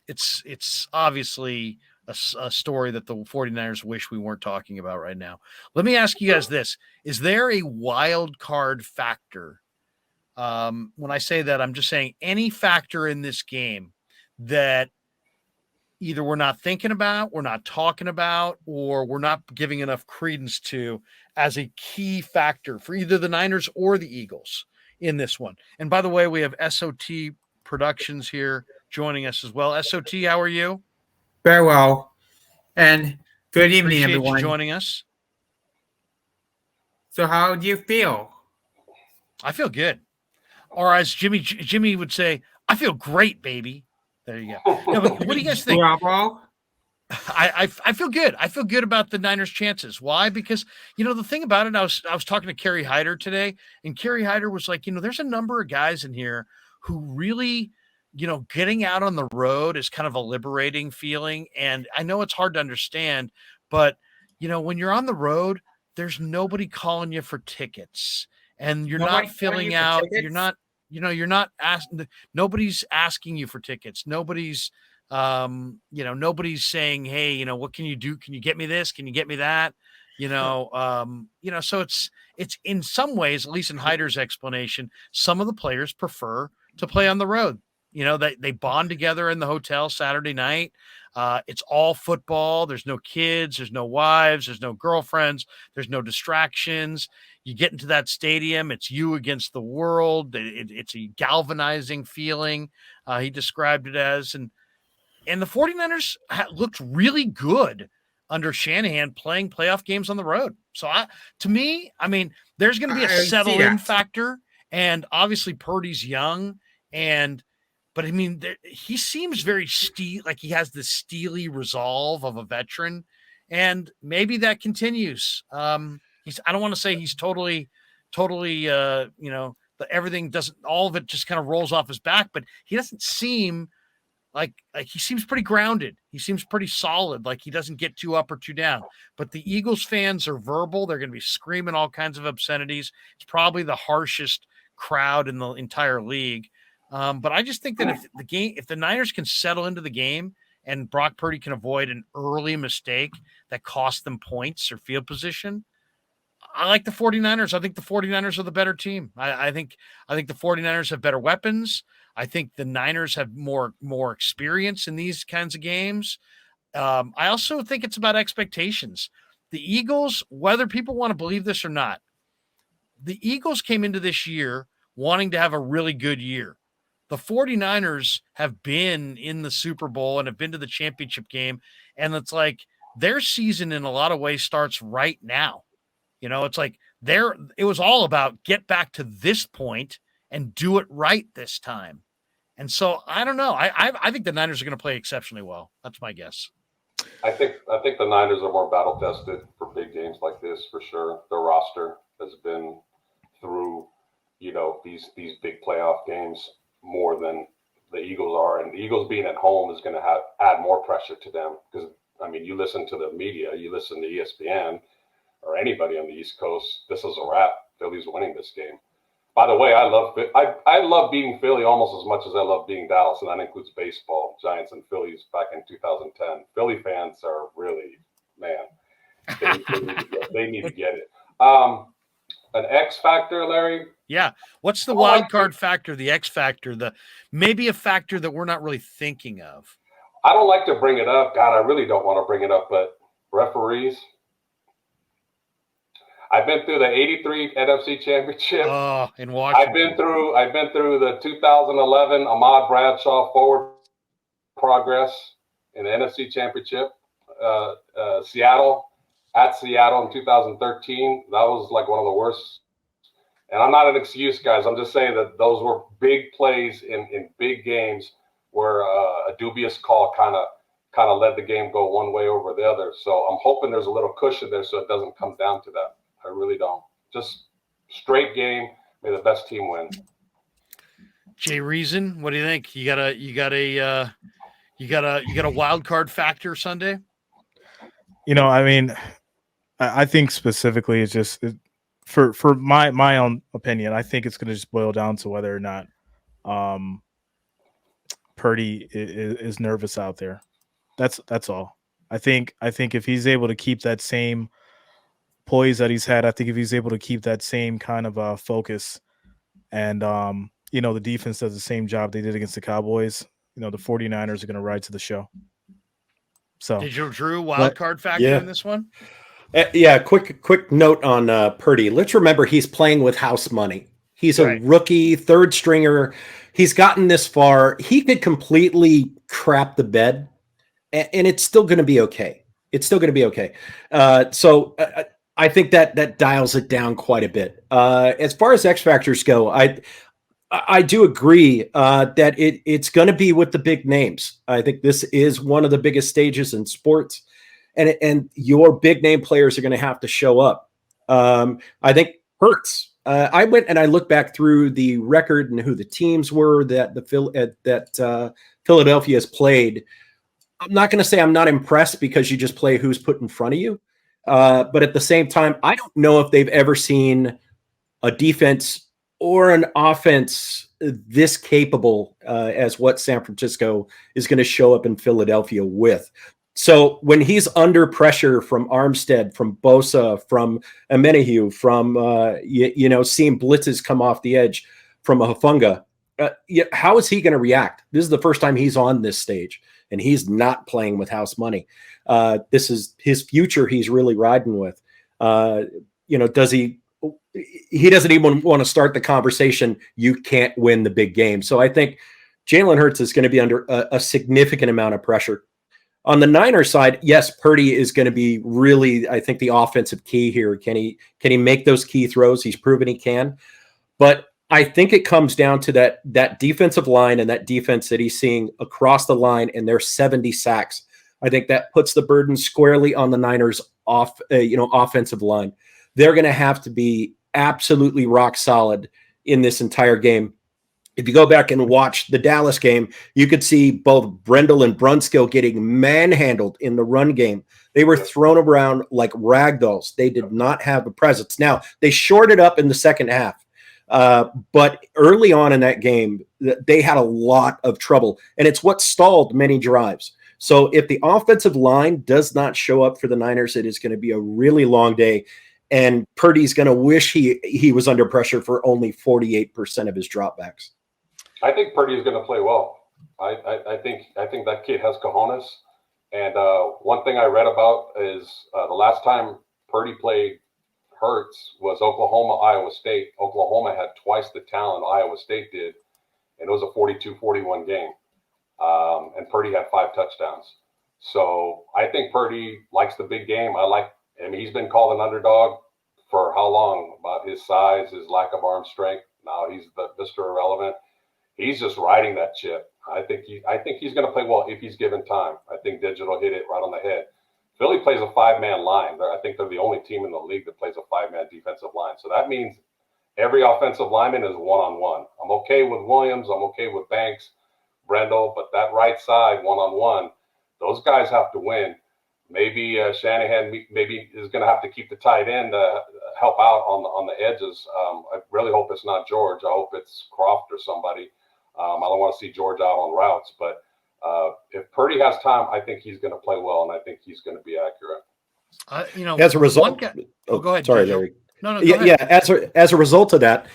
it's obviously a story that the 49ers wish we weren't talking about right now. Let me ask you guys this. Is there a wild card factor? When I say that, I'm just saying any factor in this game that either we're not thinking about, we're not talking about, or we're not giving enough credence to as a key factor for either the Niners or the Eagles in this one. And by the way, we have SOT Productions here joining us as well. SOT, how are you? Very well. And good evening, Appreciate everyone. you joining us. So how do you feel? I feel good. Or as Jimmy would say, I feel great, baby. There you go. No, but what do you guys think? Bravo. I feel good. I feel good about the Niners' chances. Why? Because, the thing about it, I was talking to Kerry Hyder today, and Kerry Hyder was like, there's a number of guys in here who really, getting out on the road is kind of a liberating feeling. And I know it's hard to understand, but, when you're on the road, there's nobody calling you for tickets, and you're not filling out, you're not asking, nobody's asking you for tickets. Nobody's, nobody's saying, hey, what can you do? Can you get me this? Can you get me that? So it's in some ways, at least in Hyder's explanation, some of the players prefer to play on the road. They bond together in the hotel Saturday night. It's all football. There's no kids. There's no wives. There's no girlfriends. There's no distractions. You get into that stadium, it's you against the world. It's a galvanizing feeling. He described it as, and the 49ers looked really good under Shanahan playing playoff games on the road. So to me, there's going to be a settle in factor, and obviously Purdy's young, but he seems very like he has this steely resolve of a veteran, and maybe that continues. I don't want to say he's totally, everything doesn't, all of it just kind of rolls off his back, but he doesn't seem like he seems pretty grounded. He seems pretty solid. Like he doesn't get too up or too down, but the Eagles fans are verbal. They're going to be screaming all kinds of obscenities. It's probably the harshest crowd in the entire league. But I just think that if the Niners can settle into the game and Brock Purdy can avoid an early mistake that cost them points or field position, I like the 49ers. I think the 49ers are the better team. I think the 49ers have better weapons. I think the Niners have more experience in these kinds of games. I also think it's about expectations. The Eagles, whether people want to believe this or not, the Eagles came into this year wanting to have a really good year. The 49ers have been in the Super Bowl and have been to the championship game. And it's like their season in a lot of ways starts right now. It's like it was all about get back to this point and do it right this time. And so I don't know. I think the Niners are going to play exceptionally well. That's my guess. I think the Niners are more battle tested for big games like this for sure. Their roster has been through, these big playoff games more than the Eagles are, and the Eagles being at home is going to add more pressure to them because you listen to the media, you listen to ESPN or anybody on the East Coast. This is a wrap. Philly's winning this game. By the way, I love beating Philly almost as much as I love beating Dallas, and that includes baseball, Giants and Phillies back in 2010. Philly fans are really, man, they need to get it. An X factor, Larry? Yeah. What's the wild card factor, the X factor, maybe a factor that we're not really thinking of? I don't like to bring it up. God, I really don't want to bring it up, but referees. I've been through the '83 NFC Championship. Oh, in Washington. I've been through the 2011 Ahmad Bradshaw forward progress in the NFC Championship. Seattle in 2013. That was like one of the worst. And I'm not an excuse, guys. I'm just saying that those were big plays in big games where a dubious call kind of let the game go one way over the other. So I'm hoping there's a little cushion there so it doesn't come down to that. I really don't. Just straight game. May the best team win. Jay Reason, what do you think? You got a wild card factor Sunday? I think specifically it's just for my own opinion. I think it's going to just boil down to whether or not Purdy is nervous out there. That's all. I think if he's able to keep that same poise that he's had, I think if he's able to keep that same kind of focus and the defense does the same job they did against the Cowboys, the 49ers are going to ride to the show. So did you Drew wild card factor in this one? Yeah, quick note on Purdy. Let's remember he's playing with house money. He's a rookie, third stringer. He's gotten this far. He could completely crap the bed, and it's still going to be okay. It's still going to be okay. So I think that dials it down quite a bit. As far as X factors go, I do agree that it's going to be with the big names. I think this is one of the biggest stages in sports, and your big name players are going to have to show up. I think Hurts. I went and I looked back through the record and who the teams were that Philadelphia has played. I'm not going to say I'm not impressed because you just play who's put in front of you. But at the same time, I don't know if they've ever seen a defense or an offense this capable as what San Francisco is going to show up in Philadelphia with. So when he's under pressure from Armstead, from Bosa, from Amenahue, from seeing blitzes come off the edge from a Hufanga, how is he going to react? This is the first time he's on this stage, and he's not playing with house money. This is his future he's really riding with. Does he doesn't even want to start the conversation, you can't win the big game. So I think Jalen Hurts is going to be under a significant amount of pressure. On the Niners side, yes, Purdy is going to be really, I think, the offensive key here. Can he make those key throws? He's proven he can. But I think it comes down to that defensive line and that defense that he's seeing across the line, and their 70 sacks. I think that puts the burden squarely on the Niners offensive line. They're going to have to be absolutely rock solid in this entire game. If you go back and watch the Dallas game, you could see both Brendel and Brunskill getting manhandled in the run game. They were thrown around like ragdolls. They did not have a presence. Now, they shorted up in the second half. But early on in that game, they had a lot of trouble, and it's what stalled many drives. So if the offensive line does not show up for the Niners, it is going to be a really long day. and Purdy's going to wish he was under pressure for only 48% of his dropbacks. I think Purdy is going to play well. I think that kid has cojones. And one thing I read about is the last time Purdy played Hurts was Oklahoma, Iowa State. Oklahoma had twice the talent Iowa State did, and it was a 42-41 game. And Purdy had 5 touchdowns. So I think Purdy likes the big game. I mean, he's been called an underdog for how long? About his size, his lack of arm strength. Now he's Mr. Irrelevant. He's just riding that chip. I think he's going to play well if he's given time. I think Digital hit it right on the head. Philly plays a 5-man line. I think they're the only team in the league that plays a 5-man defensive line. So that means every offensive lineman is one-on-one. I'm okay with Williams. I'm okay with Banks, Brendel, but that right side one-on-one, those guys have to win. Maybe Shanahan maybe is going to have to keep the tight end to help out on the edges. I really hope it's not George. I hope it's Croft or somebody. I don't want to see George out on routes, but if Purdy has time, I think he's going to play well, and I think he's going to be accurate. As a result, go ahead. Sorry, Joe. Larry. No, yeah. As a result of that,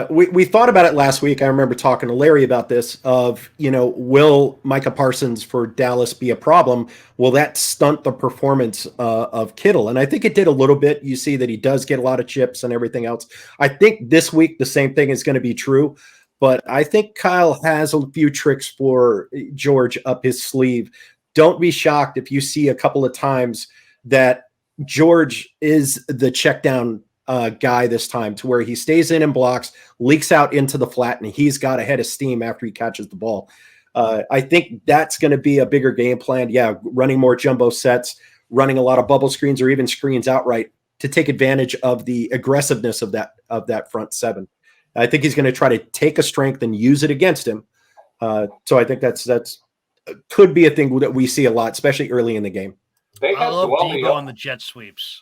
we thought about it last week. I remember talking to Larry about this. Will Micah Parsons for Dallas be a problem? Will that stunt the performance of Kittle? And I think it did a little bit. You see that he does get a lot of chips and everything else. I think this week the same thing is going to be true. But I think Kyle has a few tricks for George up his sleeve. Don't be shocked if you see a couple of times that George is the check down guy this time, to where he stays in and blocks, leaks out into the flat, and he's got a head of steam after he catches the ball. I think that's going to be a bigger game plan. Yeah, running more jumbo sets, running a lot of bubble screens or even screens outright to take advantage of the aggressiveness of that front seven. I think he's going to try to take a strength and use it against him. So I think that's could be a thing that we see a lot, especially early in the game. I love Debo on the jet sweeps.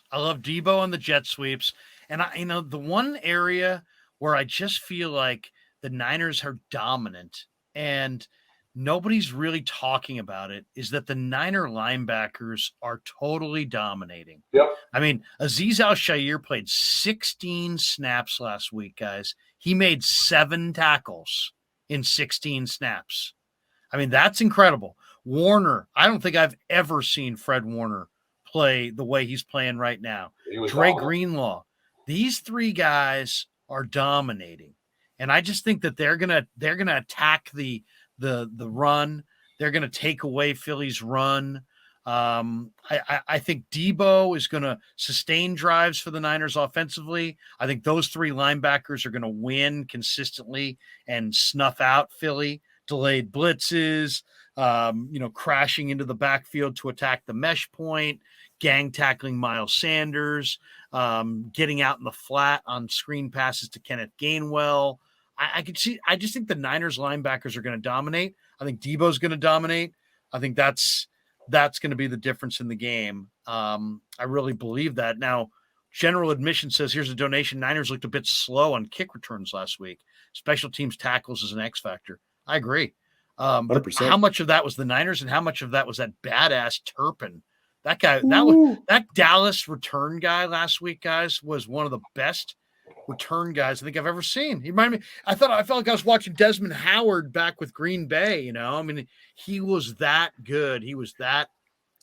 And the one area where I just feel like the Niners are dominant and nobody's really talking about it is that the Niner linebackers are totally dominating. Yep. I mean, Azeez Al-Shaair played 16 snaps last week, guys. He made 7 tackles in 16 snaps. I mean, that's incredible. Warner, I don't think I've ever seen Fred Warner play the way he's playing right now. Dre Greenlaw. These 3 guys are dominating. And I just think that they're gonna attack the run. They're gonna take away Philly's run. I think Debo is going to sustain drives for the Niners offensively. I think those 3 linebackers are going to win consistently and snuff out Philly. Delayed blitzes, crashing into the backfield to attack the mesh point, gang tackling Miles Sanders, getting out in the flat on screen passes to Kenneth Gainwell. I just think the Niners linebackers are going to dominate. I think Debo's going to dominate. I think that's going to be the difference in the game. I really believe that. Now, General Admission says, here's a donation. Niners looked a bit slow on kick returns last week. Special teams tackles is an X factor. I agree. 100%. How much of that was the Niners and how much of that was that badass Turpin? That guy, that Dallas return guy last week, guys, was one of the best return guys I think I've ever seen. He reminded me, I felt like I was watching Desmond Howard back with Green Bay, I mean, he was that good. He was that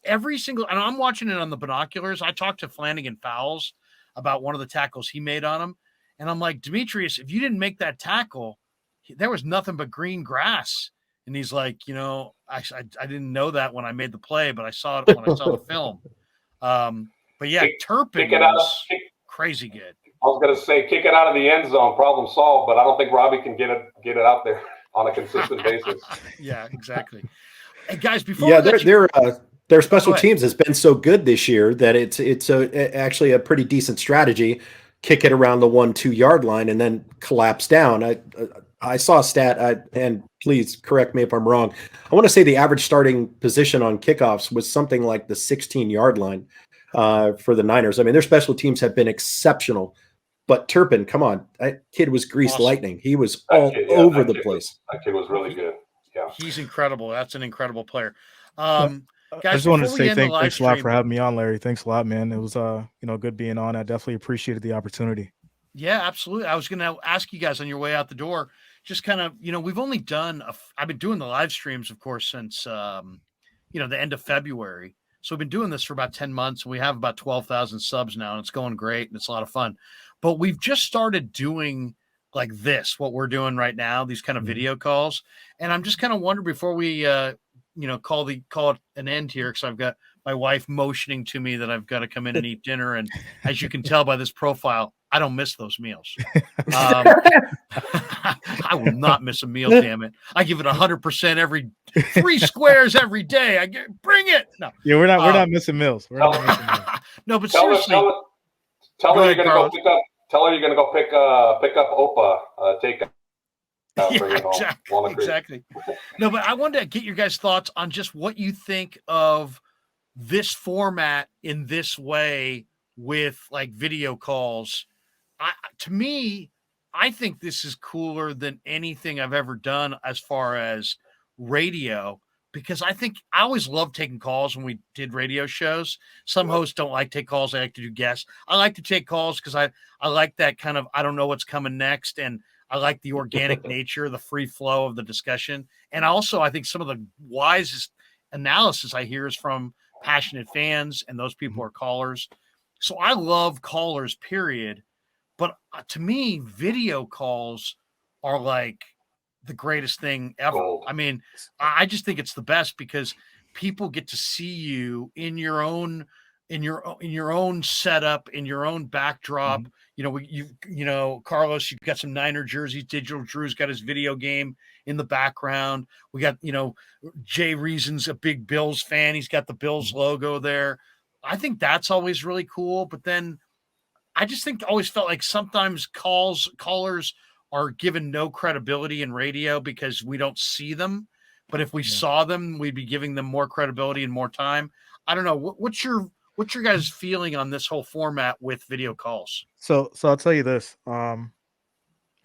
and I'm watching it on the binoculars. I talked to Flanagan Fowles about one of the tackles he made on him. And I'm like, Demetrius, if you didn't make that tackle, there was nothing but green grass. And he's like, I didn't know that when I made the play, but I saw it when I saw the film. But yeah, Turpin was crazy good. I was going to say, kick it out of the end zone, problem solved, but I don't think Robbie can get it out there on a consistent basis. Yeah, exactly. Hey guys, before their special teams has been so good this year that it's actually a pretty decent strategy. Kick it around the 1-2 yard line and then collapse down. I saw a stat, and please correct me if I'm wrong. I want to say the average starting position on kickoffs was something like the 16-yard line for the Niners. I mean, their special teams have been exceptional. But Turpin, come on, that kid was greased lightning. He was over the place. That kid was really good. Yeah, he's incredible. That's an incredible player. I Guys, just wanted to before we say end the live thanks a lot for stream, having me on, Larry. Thanks a lot, man. It was good being on. I definitely appreciated the opportunity. yeah, absolutely. I was going to ask you guys on your way out the door, just kind of, we've only done, I've been doing the live streams, of course, since, the end of February. So we've been doing this for about 10 months. And we have about 12,000 subs now, and it's going great and it's a lot of fun. But we've just started doing like this, what we're doing right now, these kind of video calls. And I'm just kind of wondering before we, call it an end here, because I've got my wife motioning to me that I've got to come in and eat dinner. And as you can tell by this profile, I don't miss those meals. I will not miss a meal, damn it. I give it 100% every 3 squares every day. Bring it. No. Yeah, we're not missing meals. We're not missing meals. No, but Tell her, seriously. tell her you're gonna Carlos. go pick up. Tell her you're gonna go pick up Opa. Take. Bring it home. Exactly. No, but I wanted to get your guys' thoughts on just what you think of this format in this way with like video calls. To me, I think this is cooler than anything I've ever done as far as radio, because I always loved taking calls when we did radio shows. Some hosts don't like to take calls. I like to do guests. I like to take calls because I like that kind of, I don't know what's coming next. And I like the organic nature, the free flow of the discussion. And also, I think some of the wisest analysis I hear is from passionate fans, and those people are callers. So I love callers, period. But to me, video calls are like the greatest thing ever. Gold. I mean, I just think it's the best because people get to see you in your own setup, in your own backdrop. Carlos, you've got some Niner jerseys. Digital Drew's got his video game in the background. We got, Jay Reason's a big Bills fan. He's got the Bills logo there. I think that's always really cool. But then I just always felt like sometimes callers are given no credibility in radio because we don't see them. But if we saw them, we'd be giving them more credibility and more time. I don't know. What's your guys' feeling on this whole format with video calls? So I'll tell you this, and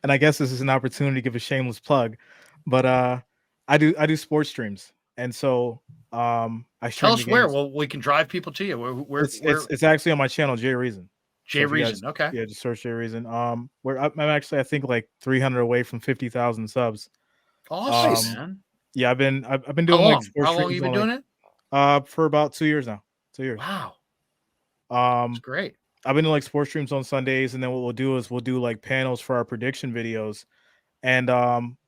I guess this is an opportunity to give a shameless plug, but I do sports streams, and so I stream. Tell us where. Well, we can drive people to you. It's actually on my channel, Jay Reason. Jay Reason, okay. Yeah, just search Jay Reason. Where I'm actually, I think, like 300 away from 50,000 subs. Awesome, man. Yeah, I've been doing like sports. How long have you been doing it? For about 2 years now. 2 years. Wow. That's great. I've been doing like sports streams on Sundays, and then what we'll do is we'll do like panels for our prediction videos, and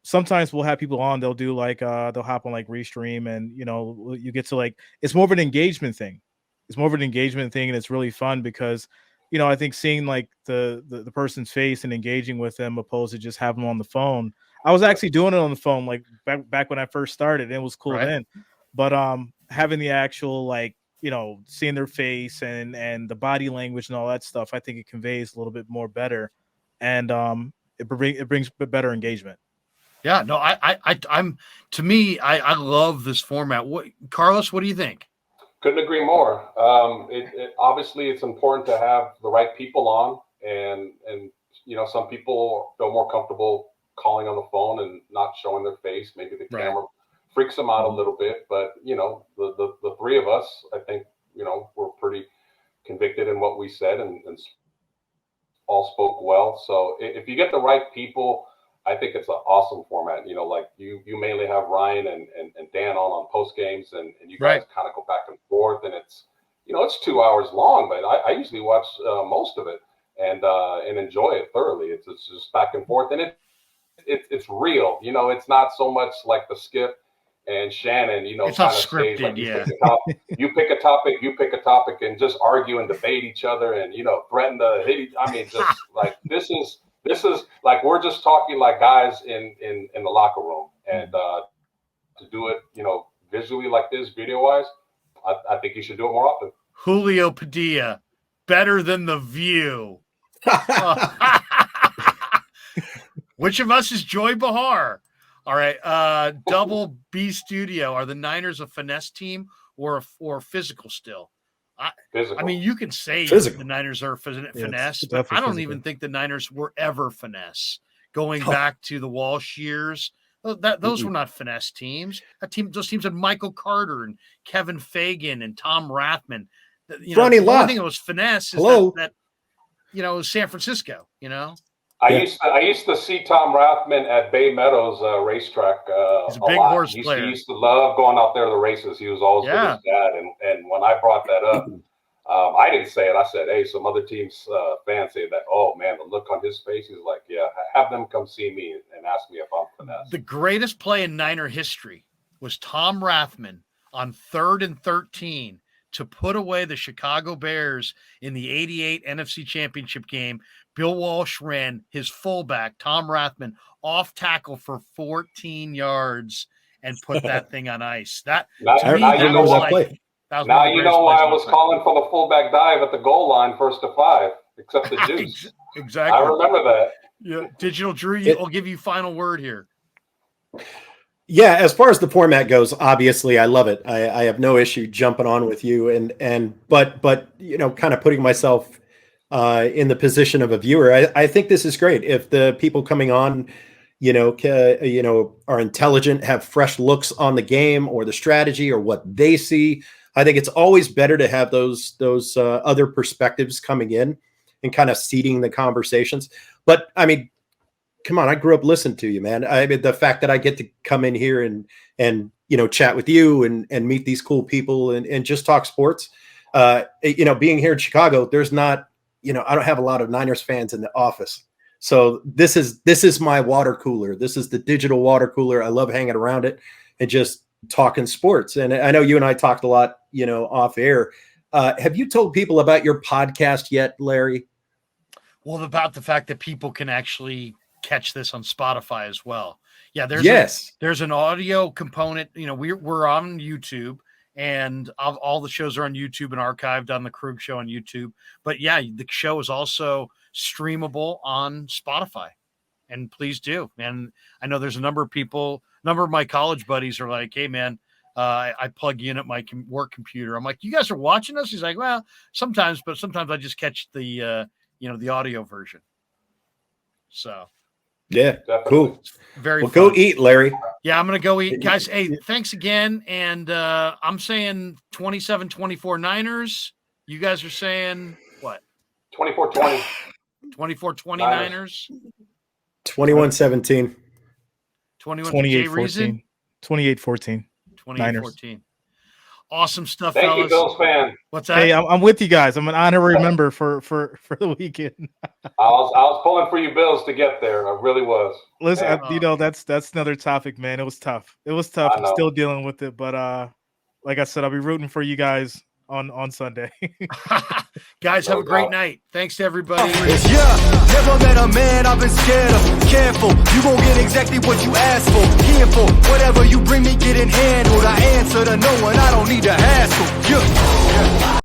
sometimes we'll have people on. They'll do like they'll hop on like Restream, and you get to like, it's more of an engagement thing. And it's really fun because I think seeing like the person's face and engaging with them opposed to just having them on the phone. I was actually doing it on the phone like back when I first started, and it was cool then. But having the actual like seeing their face and the body language and all that stuff, I think it conveys a little bit more better, and it brings better engagement. Yeah, no, I'm to me, I love this format. Carlos, what do you think? Couldn't agree more. Obviously it's important to have the right people on, and some people feel more comfortable calling on the phone and not showing their face. Maybe the camera freaks them out a little bit, but the three of us, I think, we're pretty convicted in what we said and all spoke well. So if you get the right people, I think it's an awesome format. Like you mainly have Ryan and Dan on post games, and you guys kind of go back and forth, and it's 2 hours long, but I usually watch most of it and enjoy it thoroughly. It's just back and forth, and it's real. It's not so much like the Skip and Shannon, it's not scripted. Like you pick a topic and just argue and debate each other and threaten to hit. I mean, just like this is like we're just talking like guys in the locker room, and to do it visually like this, video wise, I think you should do it more often. Julio Padilla, better than The View. Which of us is Joy Behar? All right. Double B Studio. Are the Niners a finesse team or physical still? Physical. I mean, you can say Physical. the Niners are finesse, but but I don't physical. even think the Niners were ever finesse. Going back to the Walsh years, Those were not finesse teams. Those teams had Michael Carter and Kevin Fagan and Tom Rathman. The only thing that was finesse is that it was San Francisco. I used to see Tom Rathman at Bay Meadows racetrack. He's a big horse player. He used to love going out there to the races. He was always with his dad. And when I brought that up, I didn't say it. I said, hey, some other teams' fans say that, oh, man, the look on his face. He's like, yeah, have them come see me and ask me if I'm finesse. The greatest play in Niner history was Tom Rathman on 3rd and 13 to put away the Chicago Bears in the 88 NFC Championship game. Bill Walsh ran his fullback, Tom Rathman, off tackle for 14 yards and put that thing on ice. Now you know why I was calling for the fullback dive at the goal line, 1st to 5, except the juice. Exactly. I remember that. Yeah, Digital Drew, I'll give you final word here. Yeah, as far as the format goes, obviously I love it. I have no issue jumping on with you, but kind of putting myself in the position of a viewer, I think this is great. If the people coming on, are intelligent, have fresh looks on the game or the strategy or what they see, I think it's always better to have those other perspectives coming in and kind of seeding the conversations. But I mean, come on, I grew up listening to you, man. I mean, the fact that I get to come in here and chat with you and meet these cool people and just talk sports. Being here in Chicago, there's not, I don't have a lot of Niners fans in the office. So this is my water cooler. This is the digital water cooler. I love hanging around it and just talking sports. And I know you and I talked a lot, off air. Have you told people about your podcast yet, Larry? Well, about the fact that people can actually catch this on Spotify as well. Yeah, there's an audio component. We're on YouTube, and all the shows are on YouTube and archived on the Krueg Show on YouTube. But yeah, the show is also streamable on Spotify, and please do. And I know there's a number of my college buddies are like, hey man, I plug you in at my work computer. I'm like, you guys are watching us? He's like, well, sometimes, but sometimes I just catch the the audio version. So yeah, cool. Very well, fun. Go eat, Larry. Yeah, I'm gonna go eat, guys. Hey, thanks again. And I'm saying 27-24 Niners. You guys are saying what? 24-20. 24-20 Niners. 21-17. 28-14. 28-14. 28-14. Awesome stuff, Thank fellas. you, Bills fan. What's that? Hey, I'm with you guys. I'm an honorary member for the weekend. I was pulling for you Bills to get there. I really was. Listen, that's another topic, man. It was tough. I'm still dealing with it, but like I said, I'll be rooting for you guys on Sunday. Guys, have a great night. Thanks to everybody. Never met a man I've been scared of. Careful, you gon' get exactly what you asked for. Here for whatever you bring me, getting handled. I answer to no one, I don't need to hassle.